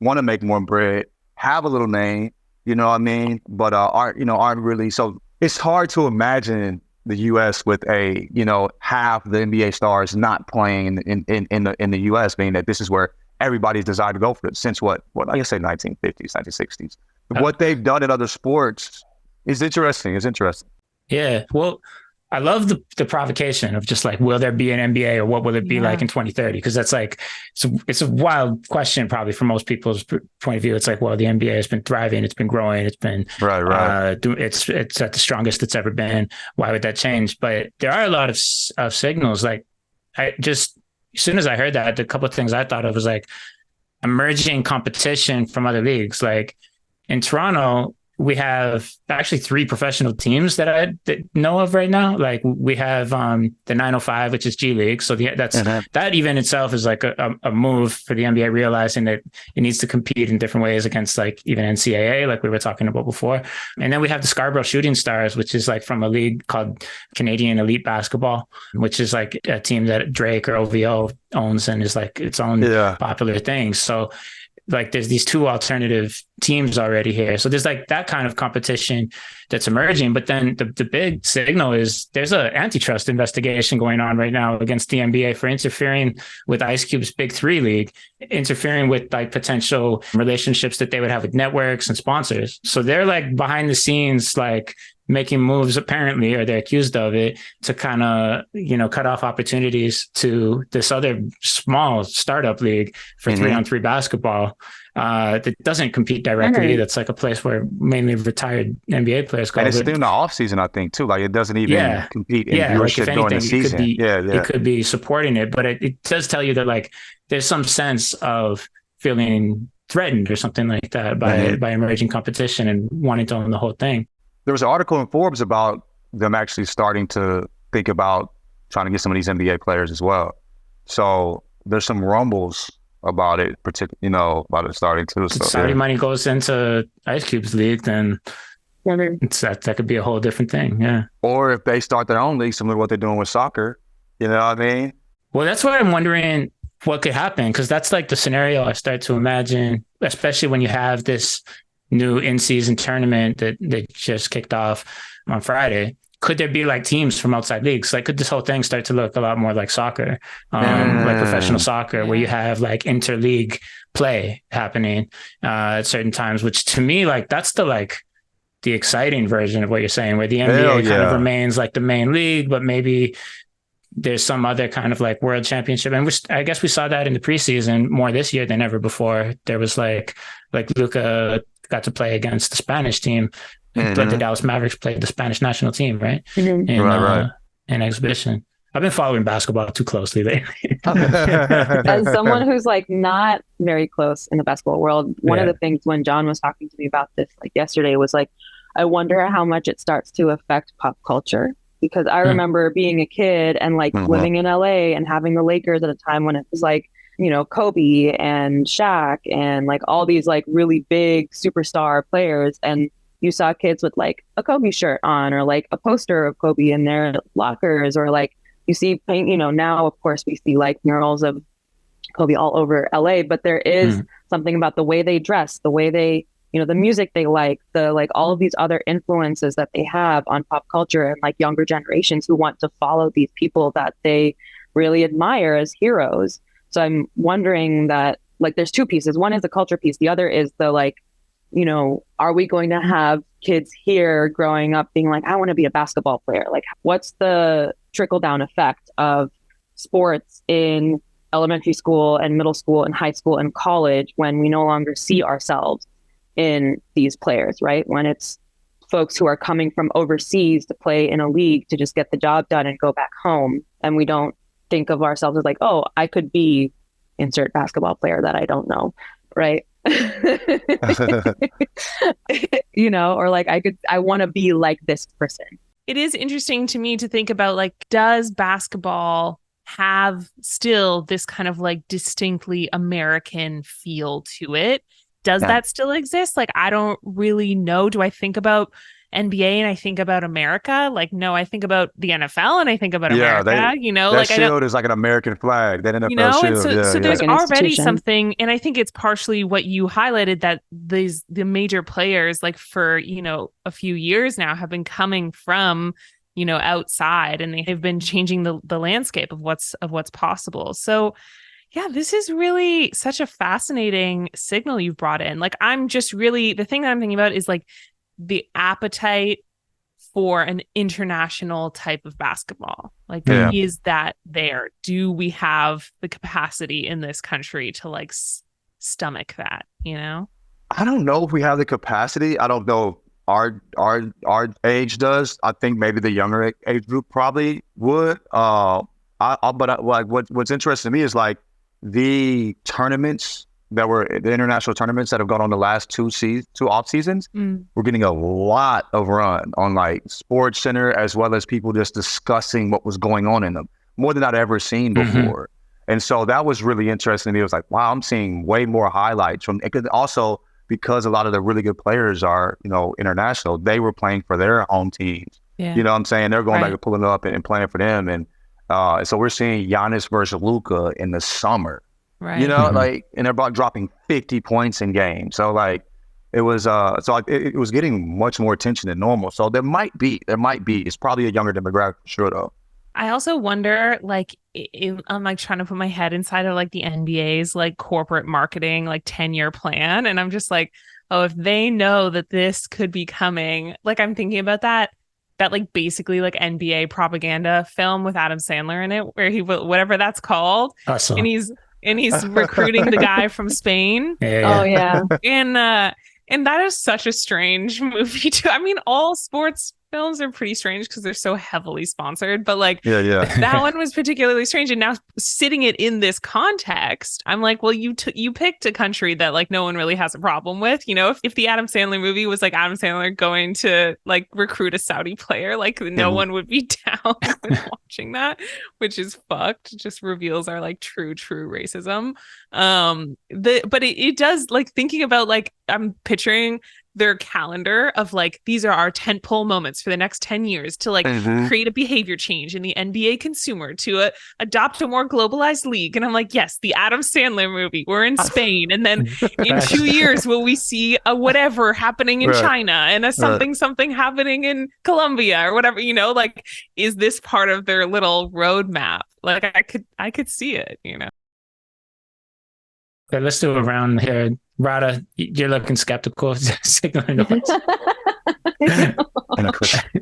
want to make more bread, have a little name, you know what I mean? But aren't really. So it's hard to imagine the U.S. with half the NBA stars not playing in the U.S., being that this is where everybody's desired to go for it since what I guess say 1950s, 1960s. What they've done in other sports is interesting.
Yeah. Well, I love the provocation of just like, will there be an NBA or what will it be like in 2030? Because that's like, it's a wild question probably from most people's point of view. It's like, well, the NBA has been thriving. It's been growing. It's been, it's at the strongest it's ever been. Why would that change? But there are a lot of signals. Like as soon as I heard that, a couple of things I thought of was like emerging competition from other leagues. Like in Toronto, we have actually 3 professional teams that I know of right now. Like we have the 905, which is G League. So that even itself is like a move for the NBA, realizing that it needs to compete in different ways against like even NCAA, like we were talking about before. And then we have the Scarborough Shooting Stars, which is like from a league called Canadian Elite Basketball, which is like a team that Drake or OVO owns and is like its own popular thing. So like there's these 2 alternative teams already here. So there's like that kind of competition that's emerging. But then the big signal is there's an antitrust investigation going on right now against the NBA for interfering with Ice Cube's Big 3 league, interfering with like potential relationships that they would have with networks and sponsors. So they're like behind the scenes, like making moves apparently, or they're accused of it, to kind of, cut off opportunities to this other small startup league for 3-on-3 basketball that doesn't compete directly. That's like a place where mainly retired NBA players go.
And it's still in the off season, I think, too. Like it doesn't even compete in viewership during the season.
It could be supporting it, but it does tell you that like there's some sense of feeling threatened or something like that by emerging competition and wanting to own the whole thing.
There was an article in Forbes about them actually starting to think about trying to get some of these NBA players as well. So there's some rumbles about it, particularly, about it starting to. So
Saudi money goes into Ice Cube's league, then that could be a whole different thing. Yeah.
Or if they start their own league, similar to what they're doing with soccer, you know what I mean?
Well, that's what I'm wondering what could happen, because that's like the scenario I start to imagine, especially when you have this new in-season tournament that just kicked off on Friday. Could there be like teams from outside leagues? Like, could this whole thing start to look a lot more like soccer, like professional soccer, where you have like interleague play happening at certain times, which to me, like that's the exciting version of what you're saying, where the NBA kind of remains like the main league, but maybe there's some other kind of like world championship. And I guess we saw that in the preseason more this year than ever before. There was like Luka got to play against the Spanish team, but the Dallas Mavericks played the Spanish national team, right? In exhibition. I've been following basketball too closely lately.
As someone who's like not very close in the basketball world, one of the things when John was talking to me about this like yesterday was like, I wonder how much it starts to affect pop culture. Because I remember being a kid and like living in LA and having the Lakers at a time when it was like, Kobe and Shaq and like all these like really big superstar players. And you saw kids with like a Kobe shirt on or like a poster of Kobe in their lockers, or like you see paint, now of course we see like murals of Kobe all over LA, but there is something about the way they dress, the way they, the music they like, all of these other influences that they have on pop culture, and like younger generations who want to follow these people that they really admire as heroes. So I'm wondering that like there's 2 pieces. One is the culture piece. The other is the like, are we going to have kids here growing up being like, I want to be a basketball player? Like, what's the trickle down effect of sports in elementary school and middle school and high school and college when we no longer see ourselves in these players, right? When it's folks who are coming from overseas to play in a league to just get the job done and go back home. And we don't think of ourselves as like, oh, I could be insert basketball player that I don't know, right? Or like I want to be like this person.
It is interesting to me to think about like, does basketball have still this kind of like distinctly American feel to it? Does that still exist? Like, I don't really know. Do I think about NBA and I think about America? Like, no, I think about the NFL and I think about America,
That
like
shield is like an American flag, that NFL shield.
So there's like already something, and I think it's partially what you highlighted, that the major players, like for, a few years now have been coming from, outside, and they've been changing the landscape of what's possible. So yeah, this is really such a fascinating signal you've brought in. Like, I'm just really, the thing that I'm thinking about is like the appetite for an international type of basketball. Like, is that there? Do we have the capacity in this country to like stomach that,
I don't know if we have the capacity. I don't know if our age does. I think maybe the younger age group probably would. But what's interesting to me is like, the tournaments that were the international tournaments that have gone on the last two off seasons, we're getting a lot of run on like Sports Center, as well as people just discussing what was going on in them, more than I'd ever seen before. And so that was really interesting to me. It was like, wow, I'm seeing way more highlights from, also because a lot of the really good players are, you know, international, they were playing for their home teams. You know what I'm saying? They're going back and pulling up and playing for them. And so we're seeing Giannis versus Luka in the summer, you know, like, and they're about dropping 50 points in games. So like, it was, it was getting much more attention than normal. So there might be, it's probably a younger demographic for sure though.
I also wonder, like, I'm like trying to put my head inside of like the NBA's like corporate marketing, like 10-year plan. And I'm just like, oh, if they know that this could be coming, like I'm thinking about that like basically like NBA propaganda film with Adam Sandler in it, where he, whatever that's called.
Awesome.
And he's recruiting the guy from Spain.
Oh yeah.
And that is such a strange movie too. I mean, all sports films are pretty strange because they're so heavily sponsored, but like that one was particularly strange. And now sitting it in this context, I'm like, well, you picked a country that like no one really has a problem with. You know, if the Adam Sandler movie was like Adam Sandler going to like recruit a Saudi player, like no one would be down with watching that, which is fucked. It just reveals our like true racism. But it does, like, thinking about, like, I'm picturing their calendar of like, these are our tentpole moments for the next 10 years to like create a behavior change in the NBA consumer, to adopt a more globalized league. And I'm like, yes, the Adam Sandler movie, we're in Spain. And then in 2 years, will we see a whatever happening in China and a something happening in Colombia or whatever, you know, like, is this part of their little roadmap? Like I could see it, you know?
Okay, let's do a round here. Radha, you're looking skeptical. Signaling noise.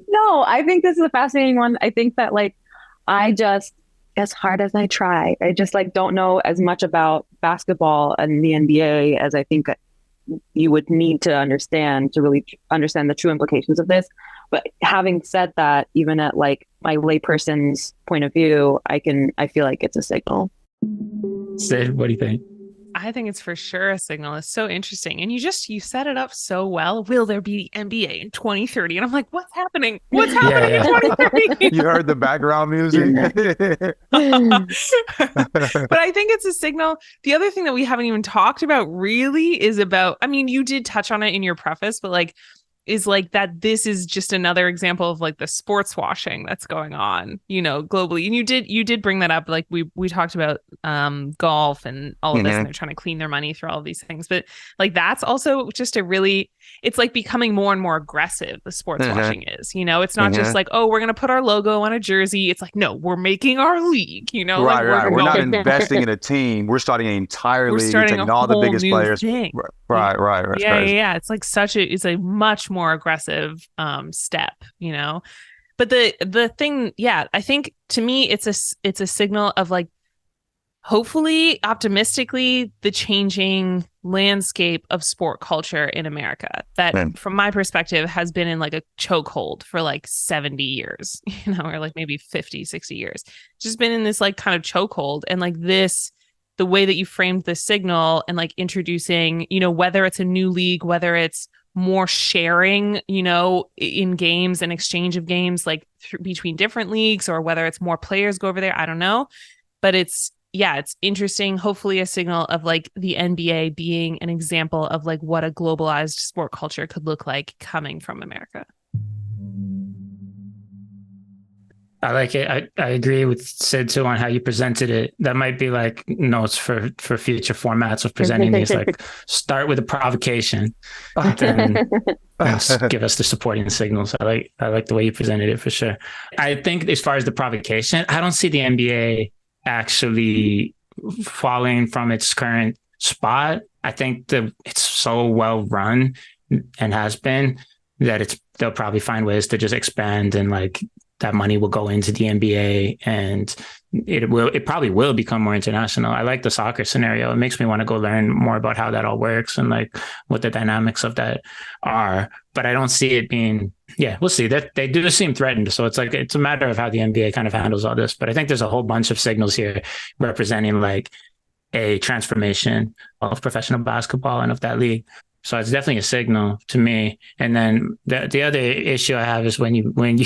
No, I think this is a fascinating one. I think that like, I just, as hard as I try, I just like don't know as much about basketball and the NBA as I think you would need to understand to really understand the true implications of this. But having said that, even at like my layperson's point of view, I feel like it's a signal.
Sid, what do you think?
I think it's for sure a signal. It's so interesting. And you set it up so well. Will there be the NBA in 2030? And I'm like, what's happening? What's happening in 2030?
You heard the background music.
But I think it's a signal. The other thing that we haven't even talked about really is about, I mean, you did touch on it in your preface, but like, is like that this is just another example of like the sports washing that's going on, you know, globally. And you did bring that up. Like we talked about golf and all of this, and they're trying to clean their money through all of these things. But like that's also just it's like becoming more and more aggressive, the sports washing is, you know, it's not just like, oh, we're going to put our logo on a jersey. It's like, no, we're making our league, you know,
right. We're not investing in a team. We're starting an entire league, taking all the biggest players.
Thing.
Right.
Yeah. It's like it's a much more aggressive step, you know. But the thing, I think to me it's a signal of like, hopefully, optimistically, the changing landscape of sport culture in America that from my perspective has been in like a chokehold for like 70 years, you know, or like maybe 50, 60 years. It's just been in this like kind of chokehold. And like the way that you framed the signal and like introducing, you know, whether it's a new league, whether it's more sharing, you know, in games and exchange of games, like between different leagues, or whether it's more players go over there, I don't know. But it's interesting. Hopefully a signal of like the NBA being an example of like what a globalized sport culture could look like coming from America.
I like it. I agree with Sid too on how you presented it. That might be like notes for future formats of presenting these. Like start with a provocation, then give us the supporting signals. I like the way you presented it for sure. I think as far as the provocation, I don't see the NBA actually falling from its current spot. I think it's so well run and has been that they'll probably find ways to just expand, and like that money will go into the NBA, and it probably will become more international. I like the soccer scenario. It makes me want to go learn more about how that all works and like what the dynamics of that are. But I don't see it being, we'll see. That they do seem threatened. So it's like, it's a matter of how the NBA kind of handles all this. But I think there's a whole bunch of signals here representing like a transformation of professional basketball and of that league. So it's definitely a signal to me. And then the other issue I have is when you when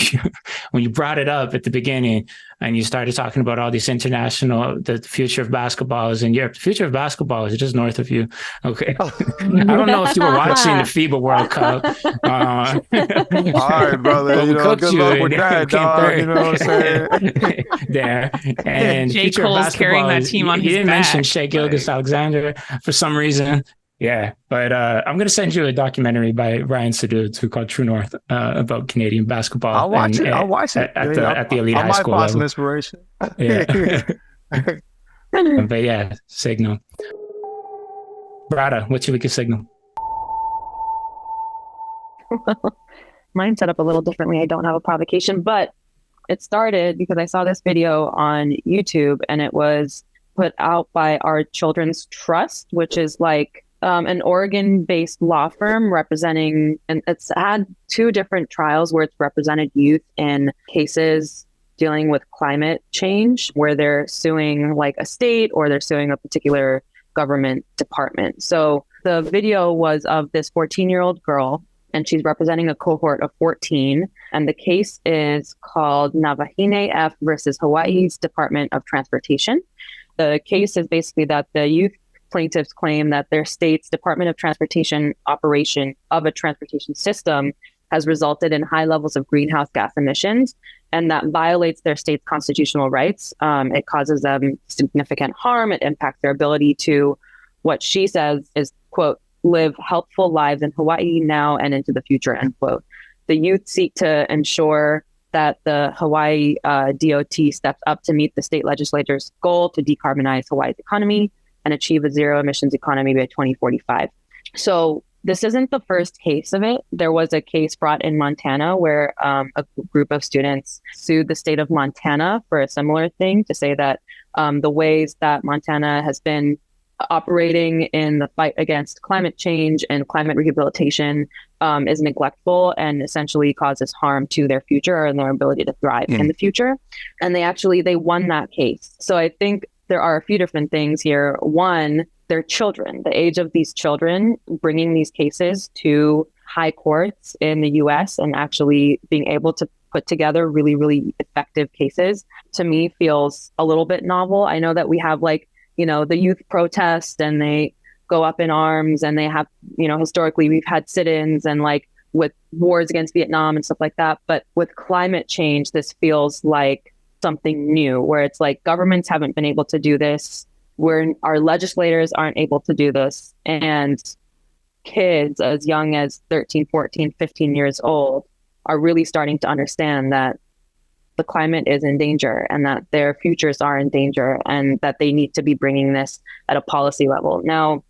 you brought it up at the beginning and you started talking about all these the future of baskall is in Europe. The future of basketball is just north of you. Okay. I don't know if you were watching the FIBA World Cup.
All right, brother. You know, good luck with that, dog. You know what I'm saying?
There. And
J. Cole's carrying that team on his back.
You didn't mention Shea Gilgeous-Alexander for some reason. Yeah, but I'm going to send you a documentary by Ryan Sadoud called True North about Canadian basketball.
I'll watch it. I'll watch it.
At the elite high school level. I might find some
inspiration.
Yeah. But yeah, signal. Radha, what's your weakest signal?
Mine's set up a little differently. I don't have a provocation, but it started because I saw this video on YouTube and it was put out by our Children's Trust, which is like an Oregon-based law firm representing, and it's had 2 different trials where it's represented youth in cases dealing with climate change, where they're suing like a state or they're suing a particular government department. So the video was of this 14-year-old girl, and she's representing a cohort of 14. And the case is called Navahine F versus Hawaii's Department of Transportation. The case is basically that the youth plaintiffs claim that their state's Department of Transportation operation of a transportation system has resulted in high levels of greenhouse gas emissions, and that violates their state's constitutional rights. It causes them significant harm. It impacts their ability to, what she says is, quote, live healthful lives in Hawaii now and into the future, end quote. The youth seek to ensure that the Hawaii DOT steps up to meet the state legislature's goal to decarbonize Hawaii's economy and achieve a zero emissions economy by 2045. So this isn't the first case of it. There was a case brought in Montana where a group of students sued the state of Montana for a similar thing, to say that the ways that Montana has been operating in the fight against climate change and climate rehabilitation is neglectful and essentially causes harm to their future and their ability to thrive in the future. And they won that case. So I think there are a few different things here. One, they're children. The age of these children bringing these cases to high courts in the US and actually being able to put together really, really effective cases, to me feels a little bit novel. I know that we have like, the youth protest and they go up in arms and they have, historically we've had sit-ins and like with wars against Vietnam and stuff like that. But with climate change, this feels like something new, where it's like governments haven't been able to do this, where our legislators aren't able to do this. And kids as young as 13, 14, 15 years old are really starting to understand that the climate is in danger and that their futures are in danger and that they need to be bringing this at a policy level. Now,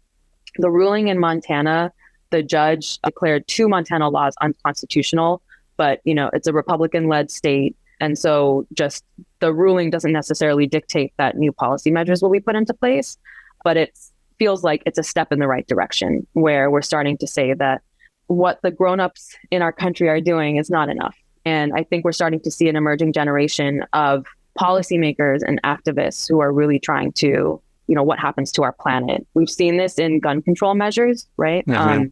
the ruling in Montana, the judge declared 2 Montana laws unconstitutional, but, it's a Republican-led state. And so just the ruling doesn't necessarily dictate that new policy measures will be put into place, but it feels like it's a step in the right direction, where we're starting to say that what the grownups in our country are doing is not enough. And I think we're starting to see an emerging generation of policymakers and activists who are really trying to, what happens to our planet. We've seen this in gun control measures, right? Mm-hmm.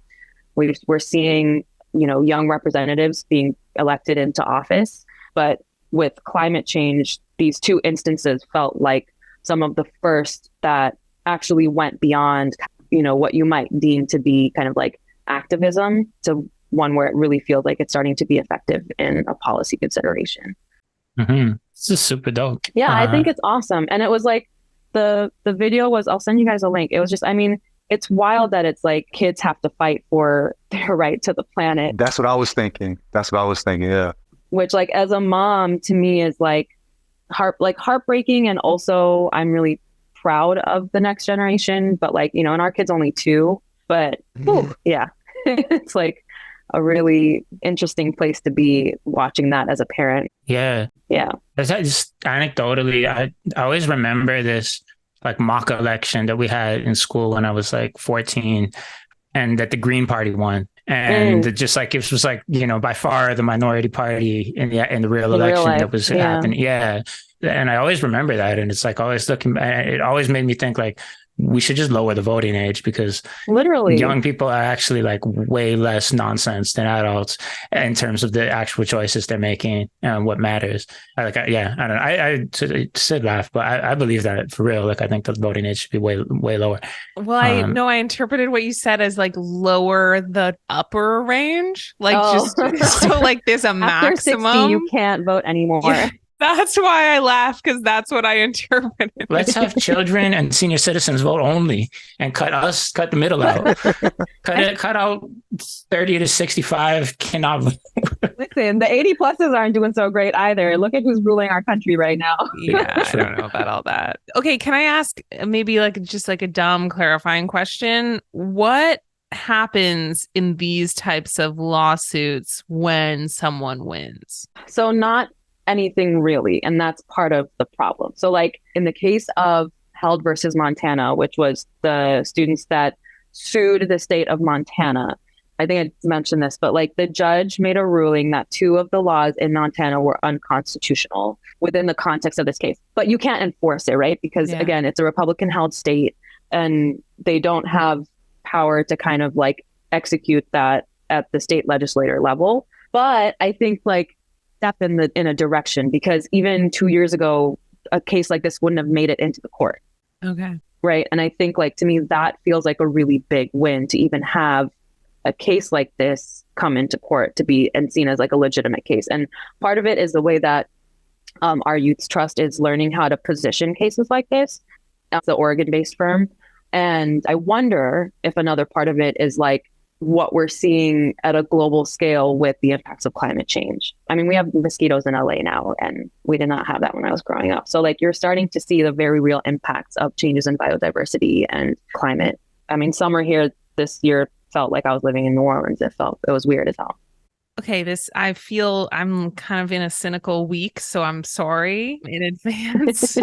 We're seeing, young representatives being elected into office, but with climate change, these 2 instances felt like some of the first that actually went beyond, what you might deem to be kind of like activism to one where it really feels like it's starting to be effective in a policy consideration.
Mm-hmm. This is super dope.
Yeah, I think it's awesome. And it was like, the video was, I'll send you guys a link. It was just, it's wild that it's like kids have to fight for their right to the planet.
That's what I was thinking. Yeah.
Which, like, as a mom, to me is like heartbreaking, and also I'm really proud of the next generation. But like, and our kid's only 2, but yeah, it's like a really interesting place to be watching that as a parent.
Yeah. That's just anecdotally, I always remember this like mock election that we had in school when I was like 14, and that the Green Party won. And it was like, by far the minority party in the real election that was happening. Yeah. And I always remember that. And it's like always it always made me think like, we should just lower the voting age, because
Literally,
young people are actually like way less nonsense than adults in terms of the actual choices they're making and what matters. I don't know. I said laugh, but I believe that for real. Like, I think the voting age should be way lower.
Well, I interpreted what you said as like lower the upper range, like just so like there's a
after
maximum.
60, you can't vote anymore.
Yeah. That's why I laugh, because that's what I interpreted.
Let's have children and senior citizens vote only, and cut the middle out. cut out 30 to 65 cannot vote.
Listen, the 80 pluses aren't doing so great either. Look at who's ruling our country right now.
Yeah, I don't know about all that. Okay, can I ask maybe like just like a dumb clarifying question? What happens in these types of lawsuits when someone wins?
So not anything really, and that's part of the problem. So like in the case of Held versus Montana, which was the students that sued the state of Montana, I think I mentioned this, but like the judge made a ruling that 2 of the laws in Montana were unconstitutional within the context of this case. But you can't enforce it, right? Because again, it's a Republican held state, and they don't have power to kind of like execute that at the state legislator level. But I think like step in a direction, because even 2 years ago, a case like this wouldn't have made it into the court.
Okay.
Right. And I think like to me, that feels like a really big win to even have a case like this come into court to be and seen as like a legitimate case. And part of it is the way that our Youth Trust is learning how to position cases like this. It's an Oregon-based firm. And I wonder if another part of it is like what we're seeing at a global scale with the impacts of climate change. I mean, we have mosquitoes in LA now, and we did not have that when I was growing up. So like you're starting to see the very real impacts of changes in biodiversity and climate. I mean, summer here this year felt like I was living in New Orleans. It was weird as hell.
Okay, I feel I'm kind of in a cynical week, so I'm sorry in advance.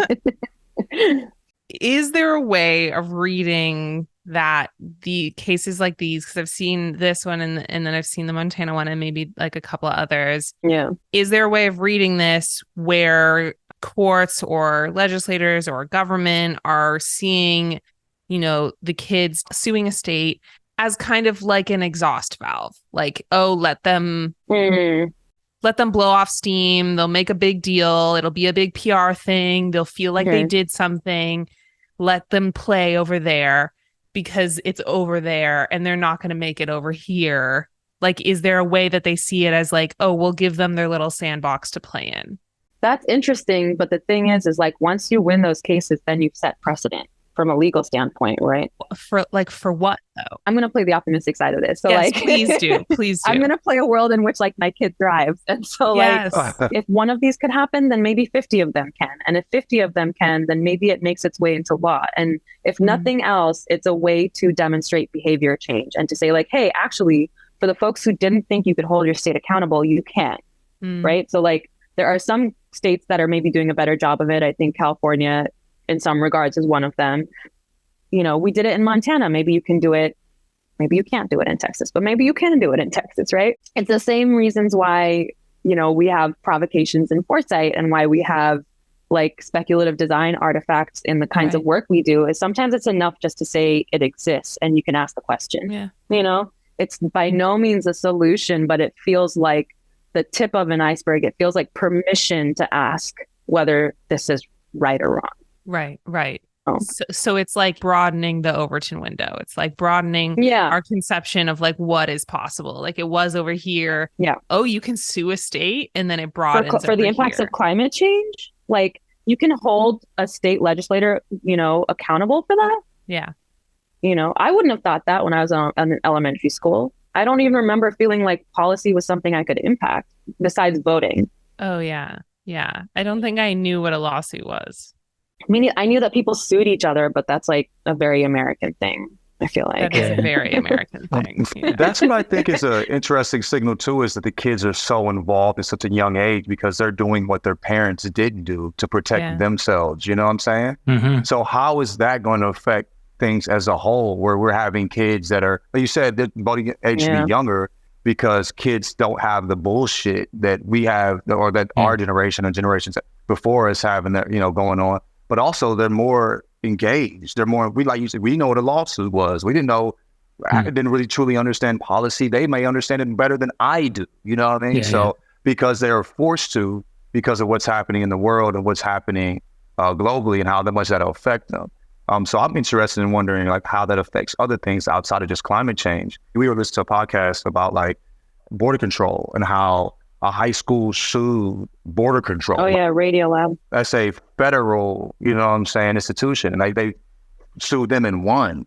Is there a way of reading that the cases like these, because I've seen this one and then I've seen the Montana one and maybe like a couple of others.
Yeah.
Is there a way of reading this where courts or legislators or government are seeing, the kids suing a state as kind of like an exhaust valve? Like, oh, let them blow off steam. They'll make a big deal. It'll be a big PR thing. They'll feel like they did something. Let them play over there because it's over there and they're not going to make it over here. Like, is there a way that they see it as like, oh, we'll give them their little sandbox to play in?
That's interesting. But the thing is like, once you win those cases, then you've set precedent from a legal standpoint, right?
For what though?
I'm going to play the optimistic side of this. So
yes,
like,
please do. I'm
going to play a world in which like my kid thrives. And so like, if one of these could happen, then maybe 50 of them can. And if 50 of them can, then maybe it makes its way into law. And if nothing else, it's a way to demonstrate behavior change and to say like, hey, actually, for the folks who didn't think you could hold your state accountable, you can, right? So like, there are some states that are maybe doing a better job of it. I think California, in some regards, is one of them. We did it in Montana. Maybe you can do it. Maybe you can't do it in Texas, but maybe you can do it in Texas, right? It's the same reasons why, we have provocations in foresight and why we have like speculative design artifacts in the kinds of work we do. Is sometimes it's enough just to say it exists and you can ask the question. Yeah. It's by no means a solution, but it feels like the tip of an iceberg. It feels like permission to ask whether this is right or wrong.
Right. Oh. So it's like broadening the Overton window. It's like broadening our conception of like what is possible. Like it was over here. Yeah. Oh, you can sue a state, and then it broadens
for the impacts of climate change. Like you can hold a state legislator, accountable for that. Yeah. I wouldn't have thought that when I was in elementary school. I don't even remember feeling like policy was something I could impact besides voting.
Oh yeah. Yeah. I don't think I knew what a lawsuit was.
I mean, I knew that people sued each other, but that's like a very American thing, I feel like.
That is a very American thing. Yeah.
That's what I think is an interesting signal, too, is that the kids are so involved at such a young age because they're doing what their parents didn't do to protect themselves. You know what I'm saying? Mm-hmm. So how is that going to affect things as a whole, where we're having kids that are, like you said, the voting age should be younger because kids don't have the bullshit that we have or that our generation and generations before us having that, going on. But also they're more engaged. They're more, we like you said, we know what a lawsuit was. We didn't know, I didn't really truly understand policy. They may understand it better than I do. You know what I mean? Because they are forced to, because of what's happening in the world and what's happening globally and how much that'll affect them. So I'm interested in wondering like how that affects other things outside of just climate change. We were listening to a podcast about like border control and how a high school sued border control.
Oh yeah, Radiolab.
That's a federal, you know what I'm saying, institution, and they sued them and won.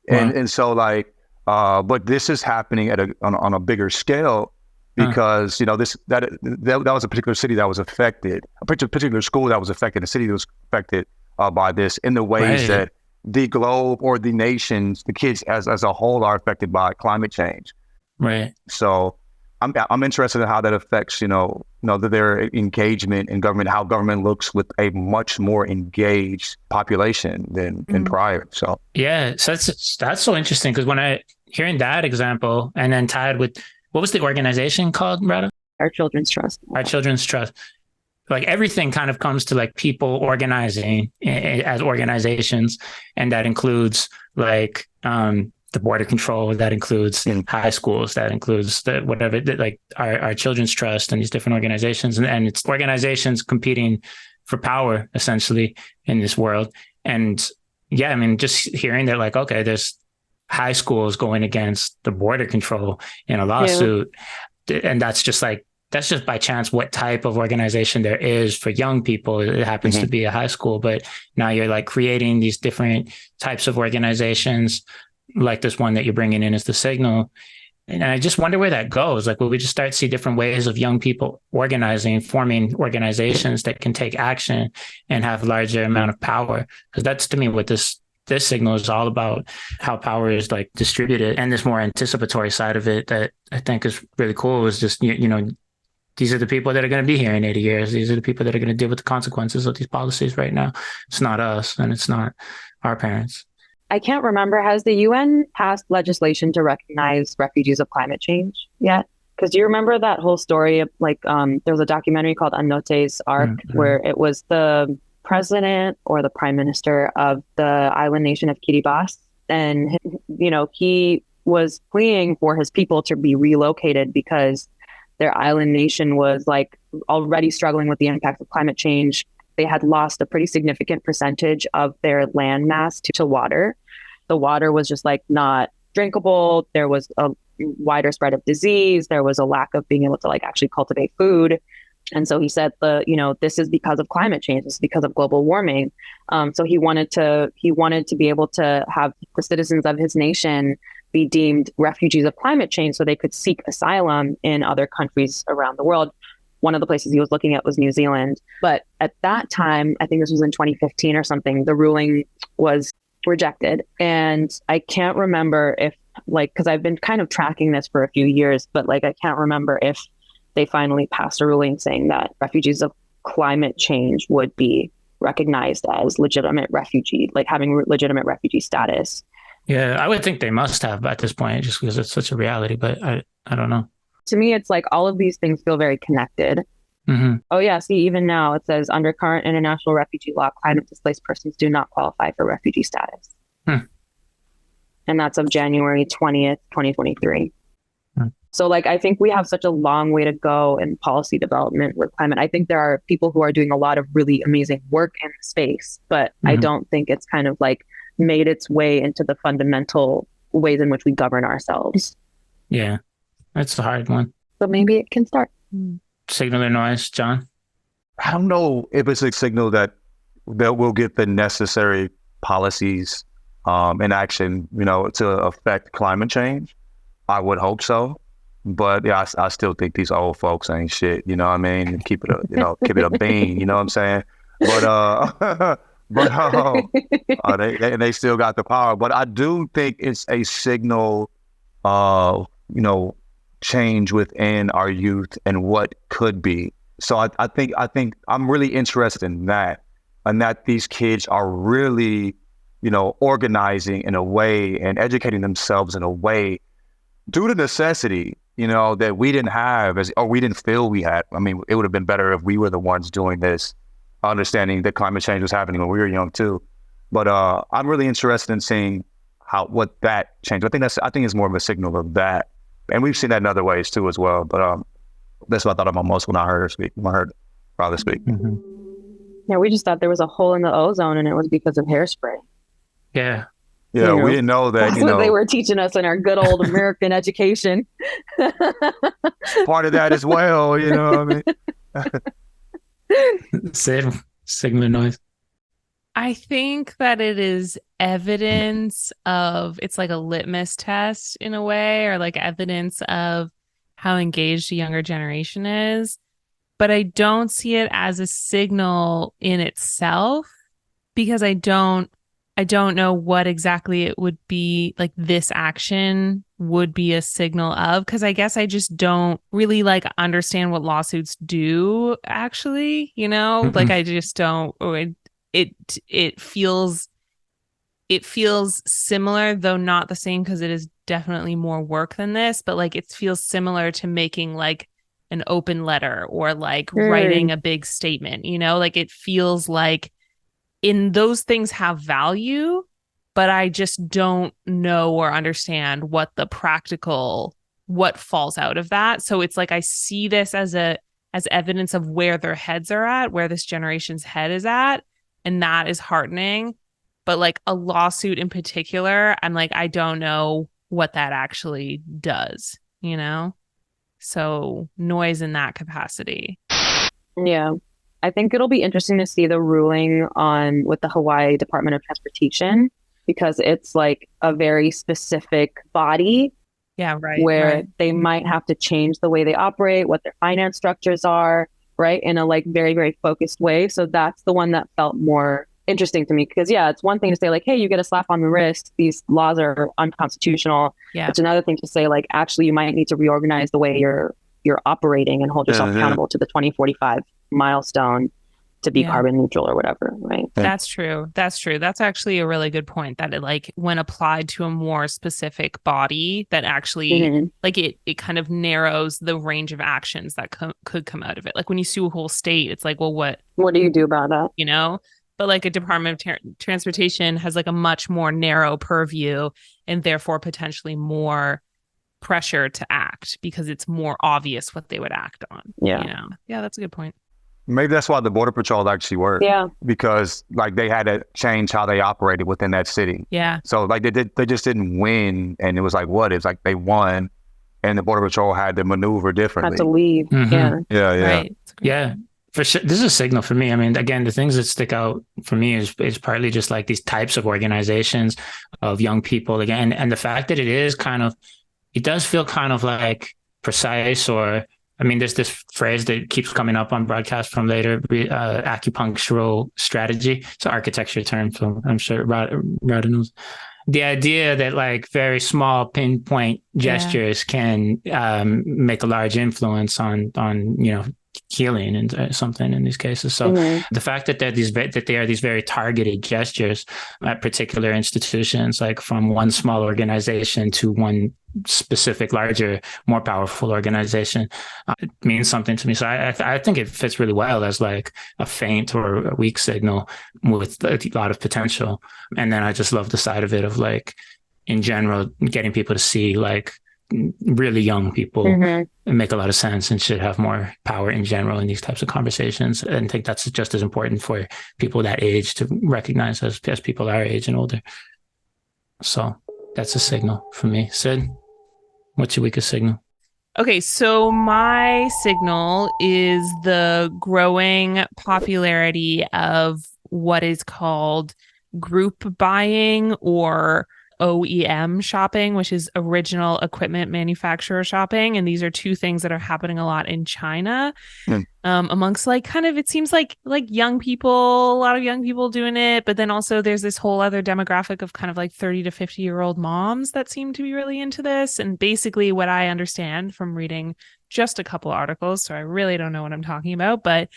And so like, but this is happening on a bigger scale because you know that was a particular city that was affected, a particular school that was affected, a city that was affected by this in the ways that the globe or the nations, the kids as a whole are affected by climate change.
Right.
So I'm interested in how that affects, their engagement in government, how government looks with a much more engaged population than prior. So
yeah, so that's so interesting because when I hearing that example and then tied with what was the organization called, Radha?
Our Children's Trust.
Our Children's Trust. Like everything kind of comes to like people organizing as organizations, and that includes like the border control, that includes high schools, that includes like our Children's Trust and these different organizations, and it's organizations competing for power essentially in this world. And yeah, I mean, just hearing that like, okay, there's high schools going against the border control in a lawsuit, and that's just by chance what type of organization there is for young people. It happens to be a high school, but now you're like creating these different types of organizations like this one that you're bringing in as the Signal. And I just wonder where that goes. Like, will we just start to see different ways of young people organizing, forming organizations that can take action and have a larger amount of power? Because that's to me what this Signal is all about, how power is like distributed, and this more anticipatory side of it that I think is really cool is just, these are the people that are going to be here in 80 years. These are the people that are going to deal with the consequences of these policies right now. It's not us, and it's not our parents.
I can't remember, has the UN passed legislation to recognize refugees of climate change yet? Because do you remember that whole story of like, there was a documentary called Anote's Ark, where it was the president or the prime minister of the island nation of Kiribati. And, he was pleading for his people to be relocated because their island nation was like already struggling with the impacts of climate change. They had lost a pretty significant percentage of their land mass to water. The water was just like not drinkable. There was a wider spread of disease. There was a lack of being able to like actually cultivate food. And so he said, this is because of climate change. This is because of global warming. So he wanted to be able to have the citizens of his nation be deemed refugees of climate change so they could seek asylum in other countries around the world. One of the places he was looking at was New Zealand. But at that time, I think this was in 2015 or something, the ruling was rejected. And I can't remember if because I've been kind of tracking this for a few years, but I can't remember if they finally passed a ruling saying that refugees of climate change would be recognized as legitimate refugee, like having legitimate refugee status.
Yeah, I would think they must have at this point, just because it's such a reality, but I don't know.
To me, it's like all of these things feel very connected. Oh yeah, see, even now it says under current international refugee law, climate displaced persons do not qualify for refugee status. And that's of January 20th, 2023. So I think we have such a long way to go in policy development with climate. I think there are people who are doing a lot of really amazing work in the space, but I don't think it's kind of made its way into the fundamental ways in which we govern ourselves.
Yeah, that's a hard one.
But maybe it can start.
Signal or noise, John?
I don't know if it's a signal that we'll get the necessary policies in action, to affect climate change. I would hope so. But yeah, I still think these old folks ain't shit. You know what I mean? Keep it keep it a bean. You know what I'm saying? But they still got the power. But I do think it's a signal of change within our youth and what could be. So I think I'm really interested in that, and that these kids are really organizing in a way and educating themselves in a way due to necessity. That we didn't have or we didn't feel we had. I mean, it would have been better if we were the ones doing this, understanding that climate change was happening when we were young too. But I'm really interested in seeing what that changed. I think it's more of a signal of that, and we've seen that in other ways too as well. But that's what I thought about most when I heard her speak. When I heard Radha speak.
Mm-hmm.
Yeah, we just thought there was a hole in the ozone, and it was because of hairspray.
Yeah.
Yeah, we didn't know that.
That's what they were teaching us in our good old American education.
Part of that as well, you know what I mean?
Signal noise.
I think that it is evidence of, it's like a litmus test in a way, or like evidence of how engaged a younger generation is. But I don't see it as a signal in itself, because I don't know what exactly it would be, like this action would be a signal of, because I guess I just don't really like understand what lawsuits do actually, you know.
Mm-hmm.
Like I just don't, it feels similar, though not the same, because it is definitely more work than this, but like it feels similar to making like an open letter or like writing a big statement, you know. Like it feels like in those things have value, but I just don't know or understand what falls out of that. So it's like I see this as evidence of where their heads are at, where this generation's head is at, and that is heartening. But like a lawsuit in particular, I'm like, I don't know what that actually does, you know? So noise in that capacity.
Yeah. I think it'll be interesting to see the ruling with the Hawaii Department of Transportation, because it's like a very specific body.
Yeah, right.
Where they might have to change the way they operate, what their finance structures are, right? In a like very, very focused way. So that's the one that felt more interesting to me, because yeah, it's one thing to say like, hey, you get a slap on the wrist, these laws are unconstitutional.
Yeah.
It's another thing to say like, actually, you might need to reorganize the way you're operating and hold yourself accountable to the 2045 milestone to be carbon neutral or whatever, right?
That's true. That's actually a really good point, that it like when applied to a more specific body, that actually like it kind of narrows the range of actions that could come out of it. Like when you sue a whole state, it's like, well, what
do you do about that?
You know? But like a Department of Transportation has like a much more narrow purview, and therefore potentially more pressure to act, because it's more obvious what they would act on.
Yeah.
You know? Yeah, that's a good point.
Maybe that's why the Border Patrol actually worked.
Yeah.
Because like they had to change how they operated within that city.
Yeah.
So like they just didn't win, and it was like it's like they won, and the Border Patrol had to maneuver differently.
Had to leave.
Mm-hmm.
Yeah.
Right.
Yeah. For sure. This is a signal for me. I mean, again, the things that stick out for me is partly just like these types of organizations of young people again, and the fact that it does feel kind of like precise, or I mean, there's this phrase that keeps coming up on broadcast from later, acupunctural strategy. It's an architecture term, so I'm sure Radha knows. The idea that like very small pinpoint gestures can make a large influence on healing and something in these cases. So the fact that they are these very targeted gestures at particular institutions, like from one small organization to one specific, larger, more powerful organization, it means something to me. So I think it fits really well as like a faint or a weak signal with a lot of potential. And then I just love the side of it of like, in general, getting people to see like really young people make a lot of sense and should have more power in general in these types of conversations. And I think that's just as important for people that age to recognize as people our age and older. So that's a signal for me. Sid, what's your weakest signal?
Okay, so my signal is the growing popularity of what is called group buying, or OEM shopping, which is original equipment manufacturer shopping. And these are two things that are happening a lot in China, amongst like kind of, it seems like young people, a lot of young people doing it. But then also there's this whole other demographic of kind of like 30 to 50-year-old moms that seem to be really into this. And basically what I understand from reading just a couple articles, so I really don't know what I'm talking about, but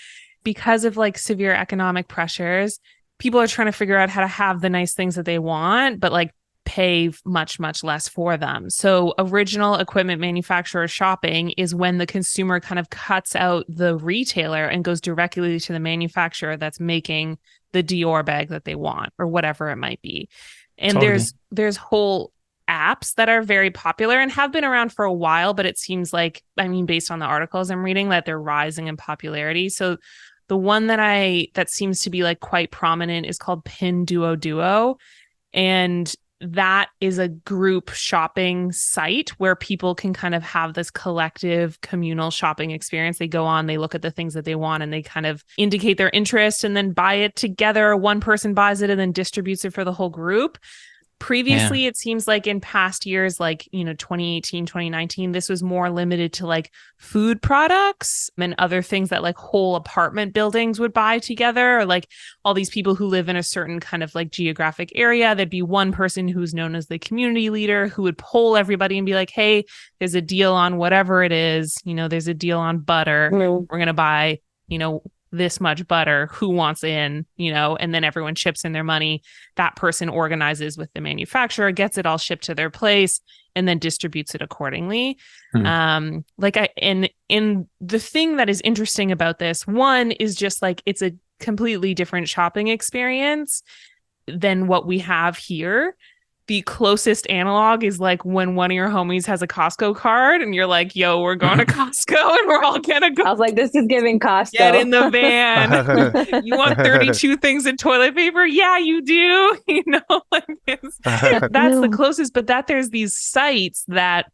because of like severe economic pressures, people are trying to figure out how to have the nice things that they want, but like pay much, much less for them. So original equipment manufacturer shopping is when the consumer kind of cuts out the retailer and goes directly to the manufacturer that's making the Dior bag that they want or whatever it might be. And
Totally.
there's whole apps that are very popular and have been around for a while, but it seems like, I mean, based on the articles I'm reading, that they're rising in popularity. So the one that seems to be like quite prominent is called Pinduoduo. And that is a group shopping site where people can kind of have this collective communal shopping experience. They go on, they look at the things that they want, and they kind of indicate their interest and then buy it together. One person buys it and then distributes it for the whole group. Previously, it seems like in past years, like, 2018, 2019, this was more limited to like food products and other things that like whole apartment buildings would buy together, or like all these people who live in a certain kind of like geographic area. There'd be one person who's known as the community leader who would poll everybody and be like, hey, there's a deal on whatever it is. There's a deal on butter. We're going to buy, this much butter, who wants in, and then everyone chips in their money. That person organizes with the manufacturer, gets it all shipped to their place, and then distributes it accordingly. And the thing that is interesting about this one is just like, it's a completely different shopping experience than what we have here. The closest analog is like when one of your homies has a Costco card and you're like, yo, we're going to Costco and we're all gonna go.
I was like, this is giving Costco.
Get in the van. You want 32 things of toilet paper? Yeah, you do. That's the closest, but that there's these sites that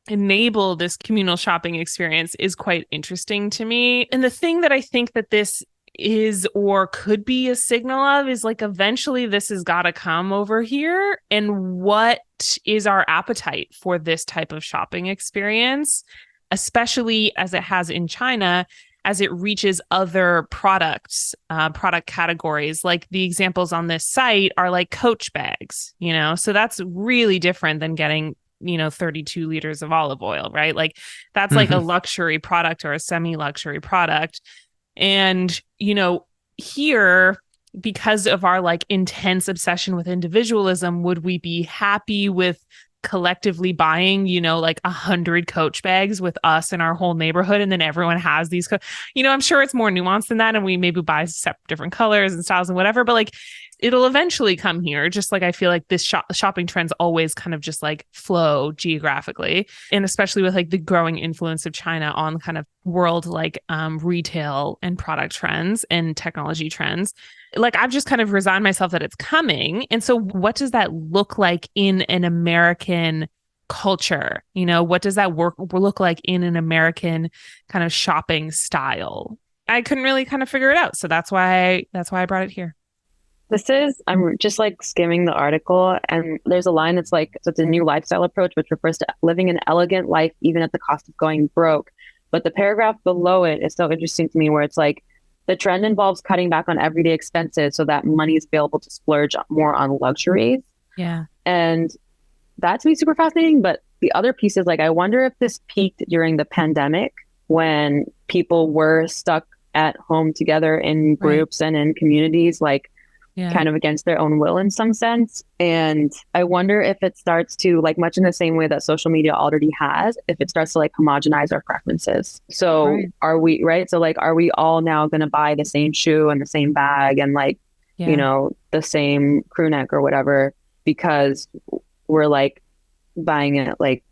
enable this communal shopping experience is quite interesting to me. And the thing that I think that this is or could be a signal of is like, eventually this has got to come over here. And what is our appetite for this type of shopping experience, especially as it has in China, as it reaches other products, product categories? Like the examples on this site are like Coach bags, so that's really different than getting 32 liters of olive oil, right? Like that's like a luxury product or a semi-luxury product. And, here, because of our like intense obsession with individualism, would we be happy with collectively buying, like 100 Coach bags with us and our whole neighborhood, and then everyone has these, I'm sure it's more nuanced than that, and we maybe buy different colors and styles and whatever, but like it'll eventually come here. Just like I feel like this shopping trends always kind of just like flow geographically, and especially with like the growing influence of China on kind of world like retail and product trends and technology trends. Like I've just kind of resigned myself that it's coming. And so what does that look like in an American culture? What does that look like in an American kind of shopping style? I couldn't really kind of figure it out. So that's why I brought it here.
I'm just like skimming the article, and there's a line that's like, so it's a new lifestyle approach, which refers to living an elegant life, even at the cost of going broke. But the paragraph below it is so interesting to me, where it's like, the trend involves cutting back on everyday expenses so that money is available to splurge more on luxuries.
Yeah.
And that to me super fascinating. But the other piece is like, I wonder if this peaked during the pandemic when people were stuck at home together in groups and in communities, like kind of against their own will in some sense. And I wonder if it starts to, like, much in the same way that social media already has, if it starts to like homogenize our preferences. So are we, right? So like, are we all now going to buy the same shoe and the same bag and like, the same crew neck or whatever, because we're like buying it like,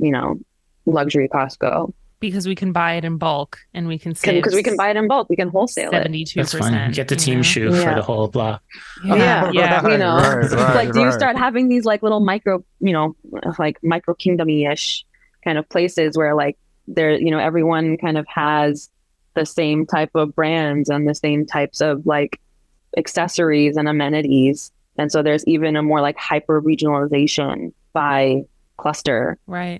luxury Costco?
Because we can buy it in bulk and we can save.
Because we can buy it in bulk, we can whole-sale
72%.
That's fine. Get the team shoe for the whole block.
Yeah.
Do you start having these like little micro, like micro kingdom-ish kind of places where like there, everyone kind of has the same type of brands and the same types of like accessories and amenities, and so there's even a more like hyper regionalization by cluster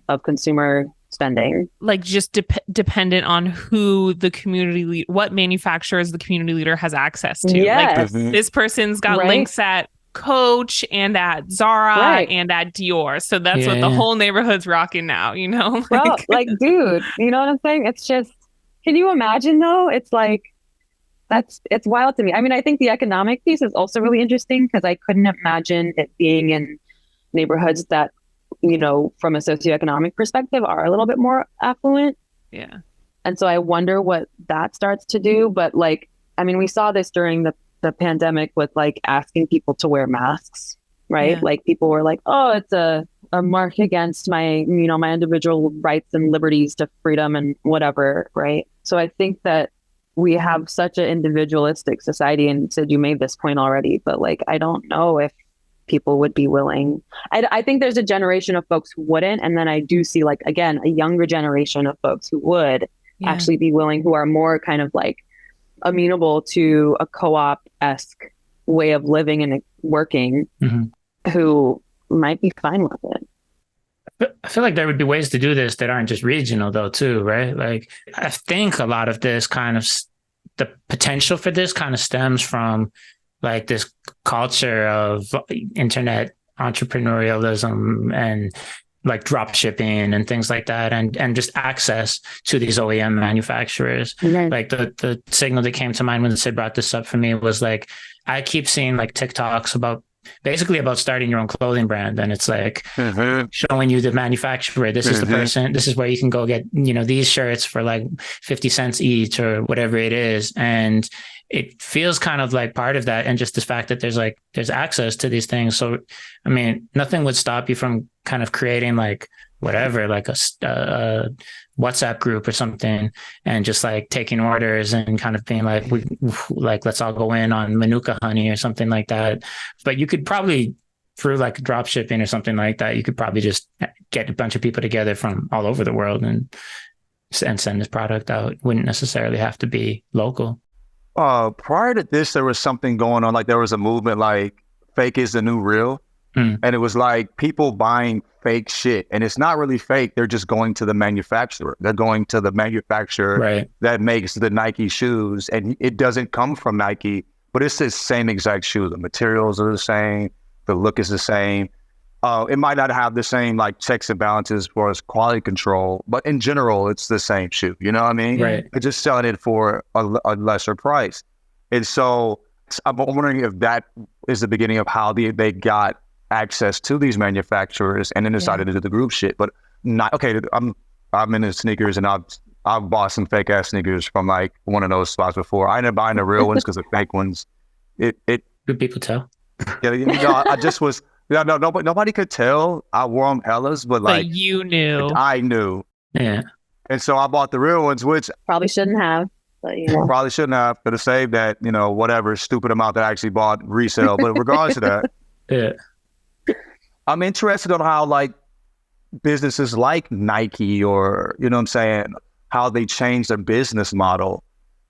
of consumer spending,
like just dependent on who the community what manufacturers the community leader has access to. Like this person's got links at Coach and at Zara and at Dior, so that's what the whole neighborhood's rocking now.
Well, like, dude, you know what I'm saying? It's just, can you imagine though? It's like, it's wild to me. I mean, I think the economic piece is also really interesting, because I couldn't imagine it being in neighborhoods that, from a socioeconomic perspective, are a little bit more affluent. Yeah. And so I wonder what that starts to do. But like, I mean, we saw this during the the pandemic with like asking people to wear masks, right?
Yeah.
Like people were like, oh, it's a mark against my, my individual rights and liberties to freedom and whatever, right? So I think that we have such an individualistic society, and Sid, you made this point already, but like, I don't know if people would be willing. I think there's a generation of folks who wouldn't. And then I do see like, again, a younger generation of folks who would actually be willing, who are more kind of like amenable to a co-op-esque way of living and working, who might be fine with it.
I feel like there would be ways to do this that aren't just regional though, too, right? Like, I think a lot of this kind of, the potential for this kind of stems from like this culture of internet entrepreneurialism and like drop shipping and things like that, and just access to these OEM manufacturers.
Right.
Like the signal that came to mind when Sid brought this up for me was like, I keep seeing like TikToks about starting your own clothing brand, and it's like showing you the manufacturer. This is the person. This is where you can go get these shirts for like 50 cents each or whatever it is, and it feels kind of like part of that. And just the fact that there's access to these things. So I mean, nothing would stop you from kind of creating like whatever, like a WhatsApp group or something, and just like taking orders and kind of being like, let's all go in on Manuka honey or something like that. But you could probably, through like drop shipping or something like that, you could probably just get a bunch of people together from all over the world and send this product out. It wouldn't necessarily have to be local.
Prior to this, there was something going on. Like there was a movement like fake is the new real. And it was like people buying fake shit, and it's not really fake. They're just going to the manufacturer. They're going to the manufacturer that makes the Nike shoes, and it doesn't come from Nike, but it's the same exact shoe. The materials are the same. The look is the same. It might not have the same like checks and balances for as quality control, but in general, it's the same shoe. You know what I mean?
Right.
They're just selling it for a lesser price. And so I'm wondering if that is the beginning of how they got access to these manufacturers and then decided to do the group shit. But not okay. I'm into sneakers, and I've bought some fake ass sneakers from like one of those spots before. I ended up buying the real ones because the fake ones, it
do people tell?
Yeah, I just was. Yeah, no, nobody could tell. I wore them hellas, but like
you knew.
I knew.
Yeah.
And so I bought the real ones, which
probably shouldn't have. But,
probably shouldn't have. Could have saved that, whatever stupid amount that I actually bought resale. But regardless of that, I'm interested on how like businesses like Nike or, what I'm saying, how they change their business model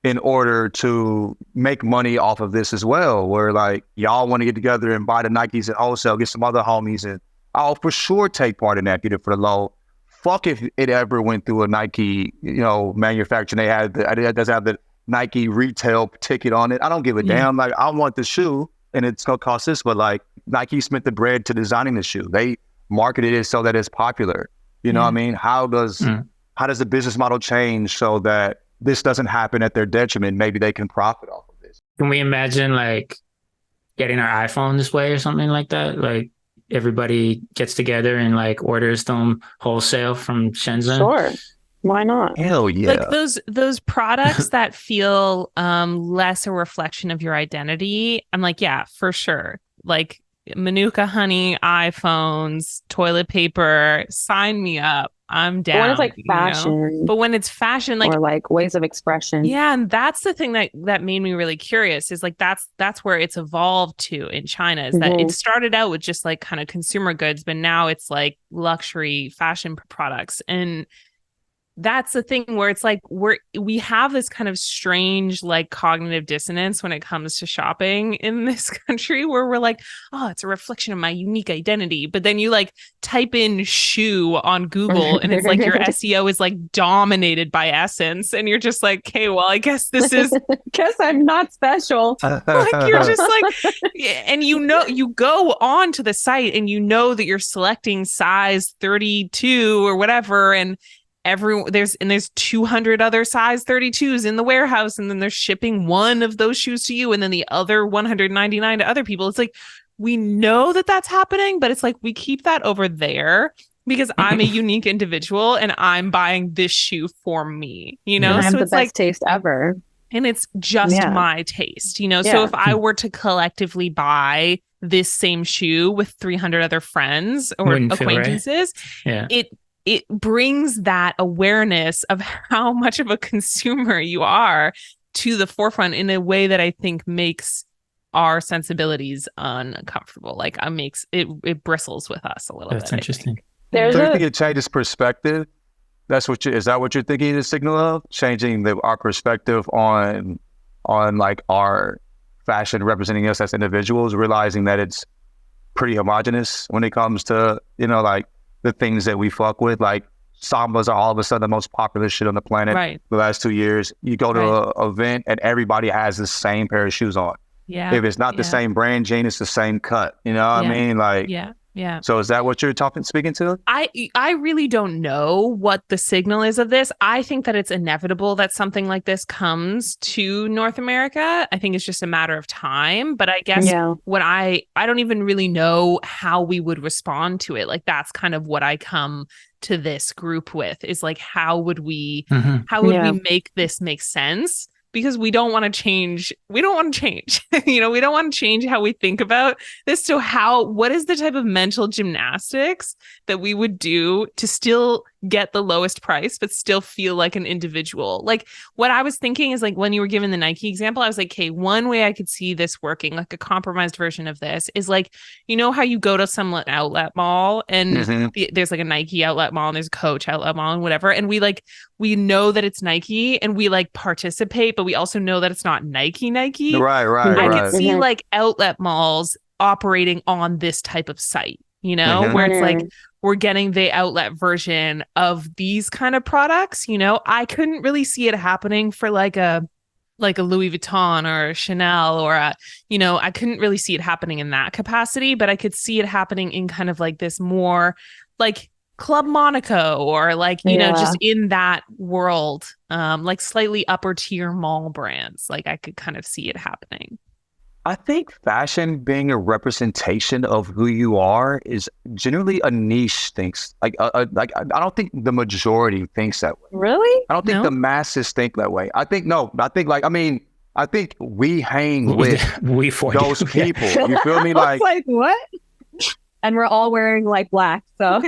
in order to make money off of this as well, where like y'all want to get together and buy the Nikes at wholesale, get some other homies, and I'll for sure take part in that, get it for the low. Fuck if it ever went through a Nike, manufacturer, it doesn't have the Nike retail ticket on it. I don't give a damn. Like I want the shoe and it's gonna cost this, but like Nike spent the bread to designing the shoe. They marketed it so that it's popular. You know what I mean? How does the business model change so that this doesn't happen at their detriment? Maybe they can profit off of this.
Can we imagine like getting our iPhone this way or something like that? Like everybody gets together and like orders them wholesale from Shenzhen?
Sure. Why not?
Hell yeah.
Like those products that feel less a reflection of your identity. I'm like, yeah, for sure. Like Manuka honey, iPhones, toilet paper, sign me up. I'm down.
But when it's like fashion,
but when it's fashion, like,
or like ways of expression.
Yeah. And that's the thing that made me really curious is like, that's where it's evolved to in China, is that it started out with just like kind of consumer goods, but now it's like luxury fashion products. And that's the thing where it's like we have this kind of strange like cognitive dissonance when it comes to shopping in this country, where we're like, oh, it's a reflection of my unique identity. But then you like type in shoe on Google and it's like your SEO is like dominated by Essence, and you're just like, okay, well, I guess this is
guess I'm not special.
like you're just like, and you go on to the site and you know that you're selecting size 32 or whatever, and there's 200 other size 32s in the warehouse, and then they're shipping one of those shoes to you and then the other 199 to other people. It's like, we know that that's happening, but it's like we keep that over there because I'm a unique individual and I'm buying this shoe for me,
I have the best taste ever.
and it's just my taste, you know? So if I were to collectively buy this same shoe with 300 other friends or acquaintances, it brings that awareness of how much of a consumer you are to the forefront in a way that I think makes our sensibilities uncomfortable. Like it bristles with us a little bit.
That's interesting.
So you think it changes perspective? Is that what you're thinking the signal of? Changing our perspective on like our fashion representing us as individuals, realizing that it's pretty homogenous when it comes to, you know, like the things that we fuck with. Like Sambas are all of a sudden the most popular shit on the planet the last 2 years. You go to an event and everybody has the same pair of shoes on. Yeah. If it's not the same brand, Jane, it's the same cut. You know what I mean? Like, yeah. So is that what you're speaking to?
I really don't know what the signal is of this. I think that it's inevitable that something like this comes to North America. I think it's just a matter of time. But I guess when I don't even really know how we would respond to it. Like that's kind of what I come to this group with, is like, how would we we make this make sense? Because we don't want to change. We don't want to change. You know, we don't want to change how we think about this. So what is the type of mental gymnastics that we would do to still get the lowest price, but still feel like an individual? Like what I was thinking is like when you were given the Nike example, I was like, okay, one way I could see this working, like a compromised version of this is like, you know how you go to some outlet mall and there's like a Nike outlet mall and there's a Coach outlet mall and whatever. And we know that it's Nike and we like participate, but we also know that it's not Nike.
Right.
I could see like outlet malls operating on this type of site, you know, where it's like, we're getting the outlet version of these kind of products. You know, I couldn't really see it happening for like a Louis Vuitton or a Chanel or I couldn't really see it happening in that capacity, but I could see it happening in kind of like this more like Club Monaco or like, you know, just in that world, like slightly upper tier mall brands. Like I could kind of see it happening.
I think fashion being a representation of who you are is generally a niche thing. Like I don't think the majority thinks that way.
Really?
I don't think the masses think that way. I think we hang with those people. You feel me? Like
what? And we're all wearing like black. So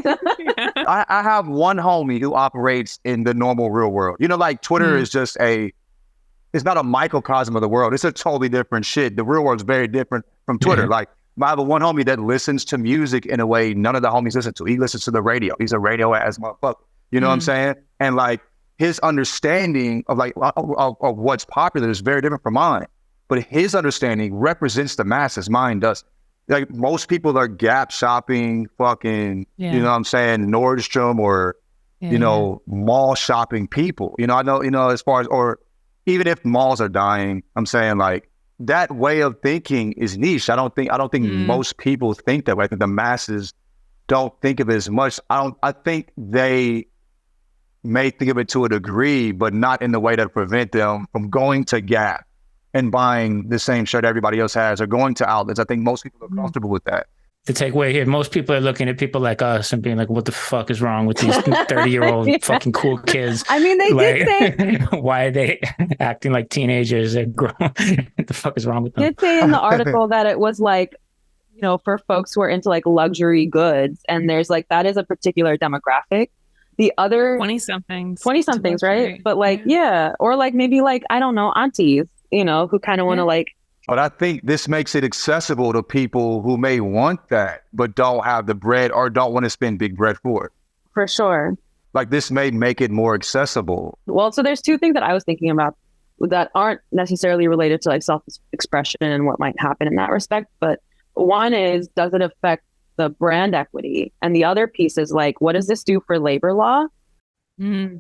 I have one homie who operates in the normal real world. You know, like Twitter is just it's not a microcosm of the world. It's a totally different shit. The real world's very different from Twitter. Like I have one homie that listens to music in a way none of the homies listen to. He listens to the radio. He's a radio ass motherfucker. You know what I'm saying? And like his understanding of like of what's popular is very different from mine. But his understanding represents the masses. Mine doesn't. Like most people are Gap shopping, fucking, you know what I'm saying, Nordstrom or, you know, mall shopping people. You know, I know, you know, as far as, or even if malls are dying, I'm saying like that way of thinking is niche. I don't think most people think that way. I think the masses don't think of it as much. I think they may think of it to a degree, but not in the way that prevent them from going to Gap and buying the same shirt everybody else has or going to outlets. I think most people are comfortable with that.
The takeaway here, most people are looking at people like us and being like, what the fuck is wrong with these 30-year-old fucking cool kids?
I mean, they did say...
Why are they acting like teenagers? They're grown. What the fuck is wrong with them?
Did say in the article that it was like, you know, for folks who are into like luxury goods, and there's like, that is a particular demographic. The other... 20-somethings, right? But like, or like maybe like, I don't know, aunties, you know, who kind of want to like...
But I think this makes it accessible to people who may want that, but don't have the bread or don't want to spend big bread for it.
For sure.
Like this may make it more accessible.
Well, so there's two things that I was thinking about that aren't necessarily related to like self-expression and what might happen in that respect. But one is, does it affect the brand equity? And the other piece is like, what does this do for labor law?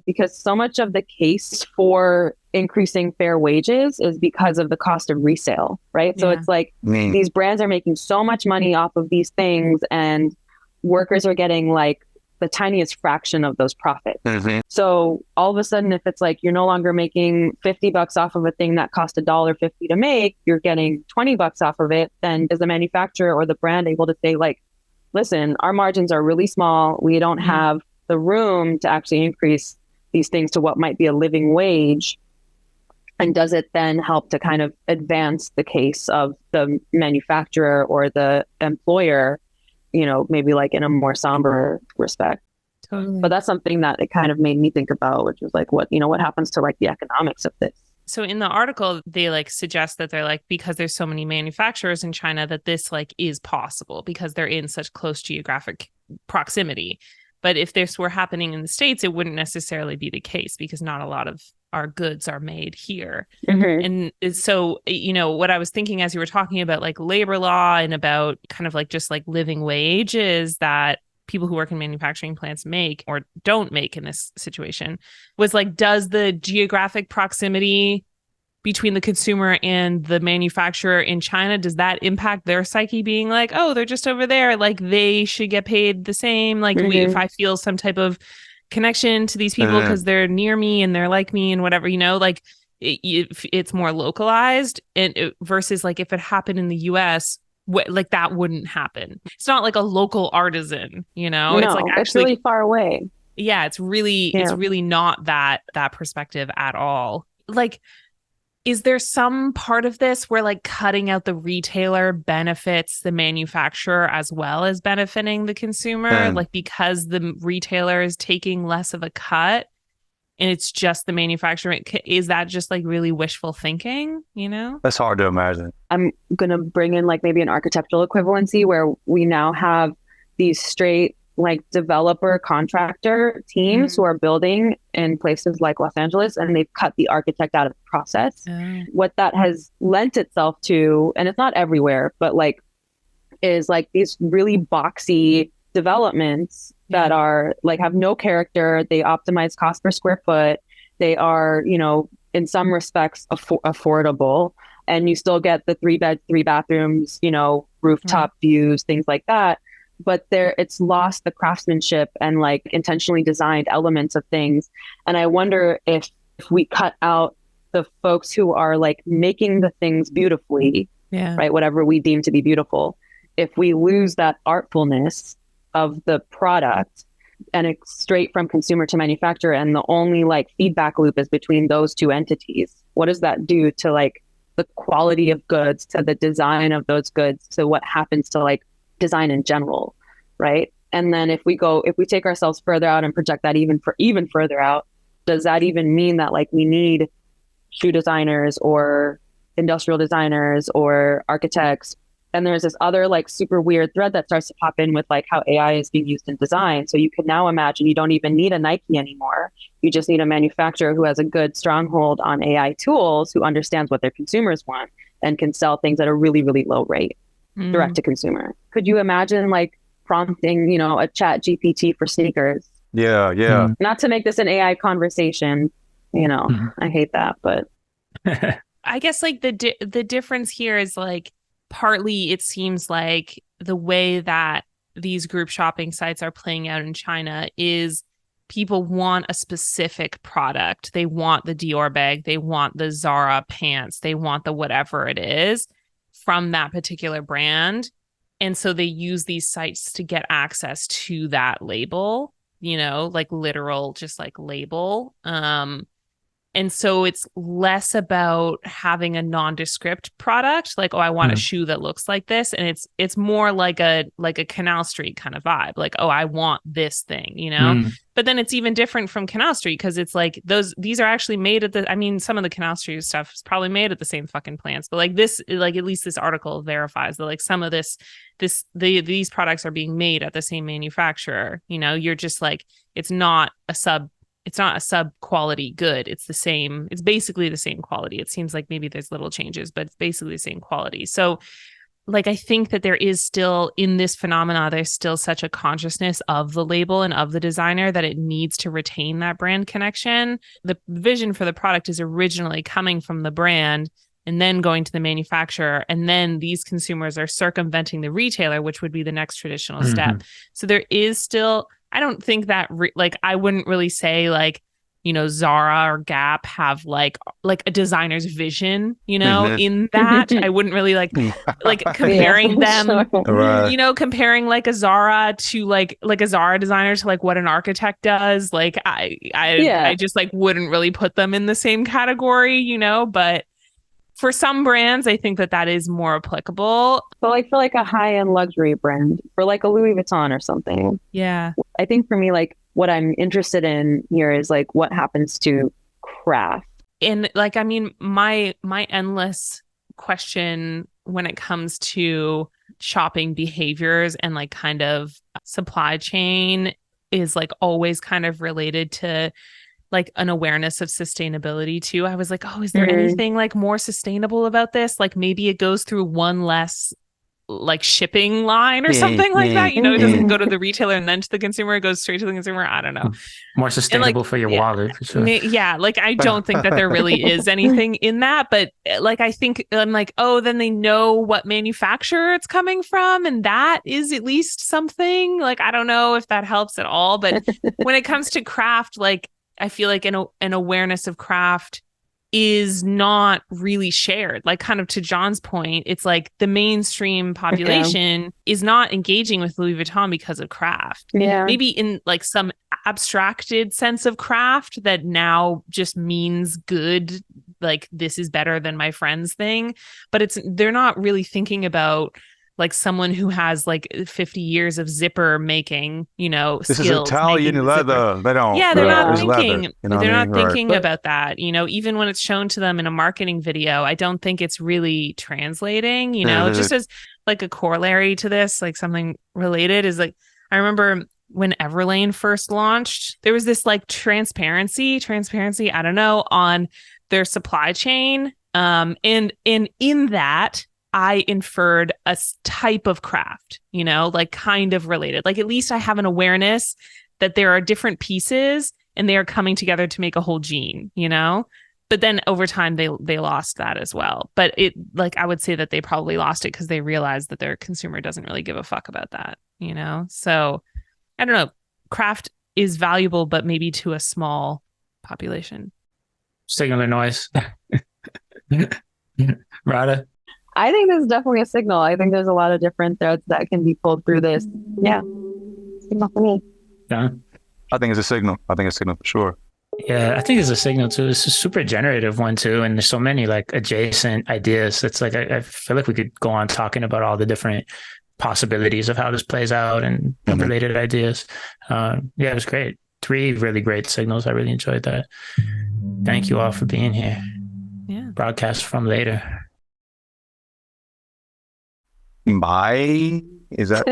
Because so much of the case for increasing fair wages is because of the cost of resale, right? So it's like these brands are making so much money off of these things and workers are getting like the tiniest fraction of those profits. So all of a sudden, if it's like you're no longer making $50 off of a thing that cost $1.50 to make, you're getting $20 off of it, then is the manufacturer or the brand able to say like, listen, our margins are really small. We don't have the room to actually increase these things to what might be a living wage. And does it then help to kind of advance the case of the manufacturer or the employer, maybe like in a more somber respect?
Totally.
But that's something that it kind of made me think about, which was like, what happens to like the economics of this?
So in the article, they like suggest that they're like, because there's so many manufacturers in China, that this like is possible because they're in such close geographic proximity. But if this were happening in the States, it wouldn't necessarily be the case because not a lot of our goods are made here.
Mm-hmm.
And so, what I was thinking as you were talking about like labor law and about kind of like just like living wages that people who work in manufacturing plants make or don't make in this situation was like, does the geographic proximity between the consumer and the manufacturer in China, does that impact their psyche being like, oh, they're just over there, like they should get paid the same? Like if I feel some type of connection to these people because they're near me and they're like me and whatever, like it's more localized and versus like if it happened in the US, like that wouldn't happen. It's not like a local artisan,
No,
it's like actually
it's really far away.
Yeah, it's really not that perspective at all. Like, is there some part of this where like cutting out the retailer benefits the manufacturer as well as benefiting the consumer? Like because the retailer is taking less of a cut and it's just the manufacturer. Is that just like really wishful thinking,
That's hard to imagine.
I'm going to bring in like maybe an architectural equivalency where we now have these straight like developer contractor teams who are building in places like Los Angeles, and they've cut the architect out of the process. What that has lent itself to, and it's not everywhere, but like is like these really boxy developments that are like have no character. They optimize cost per square foot. They are, in some respects affordable, and you still get the 3-bed, 3-bathrooms, rooftop views, things like that. But it's lost the craftsmanship and like intentionally designed elements of things. And I wonder if we cut out the folks who are like making the things beautifully, right? Whatever we deem to be beautiful, if we lose that artfulness of the product and it's straight from consumer to manufacturer, and the only like feedback loop is between those two entities, what does that do to like the quality of goods, to the design of those goods, to what happens to like design in general, right? And then if we take ourselves further out and project that even further out, does that even mean that like we need shoe designers or industrial designers or architects? And there's this other like super weird thread that starts to pop in with like how AI is being used in design. So you can now imagine you don't even need a Nike anymore. You just need a manufacturer who has a good stronghold on AI tools, who understands what their consumers want and can sell things at a really, really low rate. Direct to consumer. Could you imagine like prompting, a chat GPT for sneakers?
Yeah.
Not to make this an AI conversation, I hate that, but
I guess like the difference here is like partly it seems like the way that these group shopping sites are playing out in China is people want a specific product. They want the Dior bag, they want the Zara pants, they want the whatever it is from that particular brand. And so they use these sites to get access to that label, like literal, just like label. And so it's less about having a nondescript product, like, oh, I want a shoe that looks like this. And it's more like a Canal Street kind of vibe, like, oh, I want this thing, But then it's even different from Canal Street because it's like these are actually made at some of the Canal Street stuff is probably made at the same fucking plants, but like this, like at least this article verifies that like some of these products are being made at the same manufacturer. You're just like, it's not a sub quality good. It's basically the same quality. It seems like maybe there's little changes, but it's basically the same quality. So like, I think that there is still in this phenomena, there's still such a consciousness of the label and of the designer that it needs to retain that brand connection. The vision for the product is originally coming from the brand and then going to the manufacturer. And then these consumers are circumventing the retailer, which would be the next traditional step. So there is still, I don't think that I wouldn't really say like, Zara or Gap have like a designer's vision, in that. I wouldn't really like comparing them,
Right.
comparing like a Zara to like a Zara designer to like what an architect does. Like I just like wouldn't really put them in the same category, but for some brands, I think that is more applicable.
So like for like a high-end luxury brand, for like a Louis Vuitton or something.
Yeah.
I think for me, like what I'm interested in here is like what happens to craft.
And like, I mean, my endless question when it comes to shopping behaviors and like kind of supply chain is like always kind of related to like an awareness of sustainability too. I was like, oh, is there anything like more sustainable about this? Like maybe it goes through one less like shipping line or something like that. It doesn't go to the retailer and then to the consumer. It goes straight to the consumer. I don't know.
More sustainable for your wallet, for sure.
Yeah, like I don't think that there really is anything in that, but like I think I'm like, oh, then they know what manufacturer it's coming from, and that is at least something. Like I don't know if that helps at all, but when it comes to craft, like I feel like an awareness of craft is not really shared. Like kind of to John's point, it's like the mainstream population is not engaging with Louis Vuitton because of craft.
Yeah.
Maybe in like some abstracted sense of craft that now just means good, like this is better than my friend's thing, but they're not really thinking about like someone who has like 50 years of zipper making,
This
skills.
is Italian leather. They don't.
Yeah, they're not thinking.
Leather,
they're not thinking
right.
about that. Even when it's shown to them in a marketing video, I don't think it's really translating. Just as like a corollary to this, like something related is like I remember when Everlane first launched, there was this like transparency. I don't know, on their supply chain. And in that, I inferred a type of craft, like kind of related. Like at least I have an awareness that there are different pieces and they are coming together to make a whole jean, But then over time they lost that as well. But it like I would say that they probably lost it because they realized that their consumer doesn't really give a fuck about that, So I don't know. Craft is valuable, but maybe to a small population.
Signal or noise. Radha?
I think this is definitely a signal. I think there's a lot of different threads that can be pulled through this. Yeah. Signal for me.
Yeah.
I think it's a signal. For sure.
Yeah, I think it's a signal too. It's a super generative one too. And there's so many like adjacent ideas. It's like, I feel like we could go on talking about all the different possibilities of how this plays out and related ideas. Yeah, it was great. 3 really great signals. I really enjoyed that. Thank you all for being here.
Yeah.
Broadcast from later.
Bye. Is that?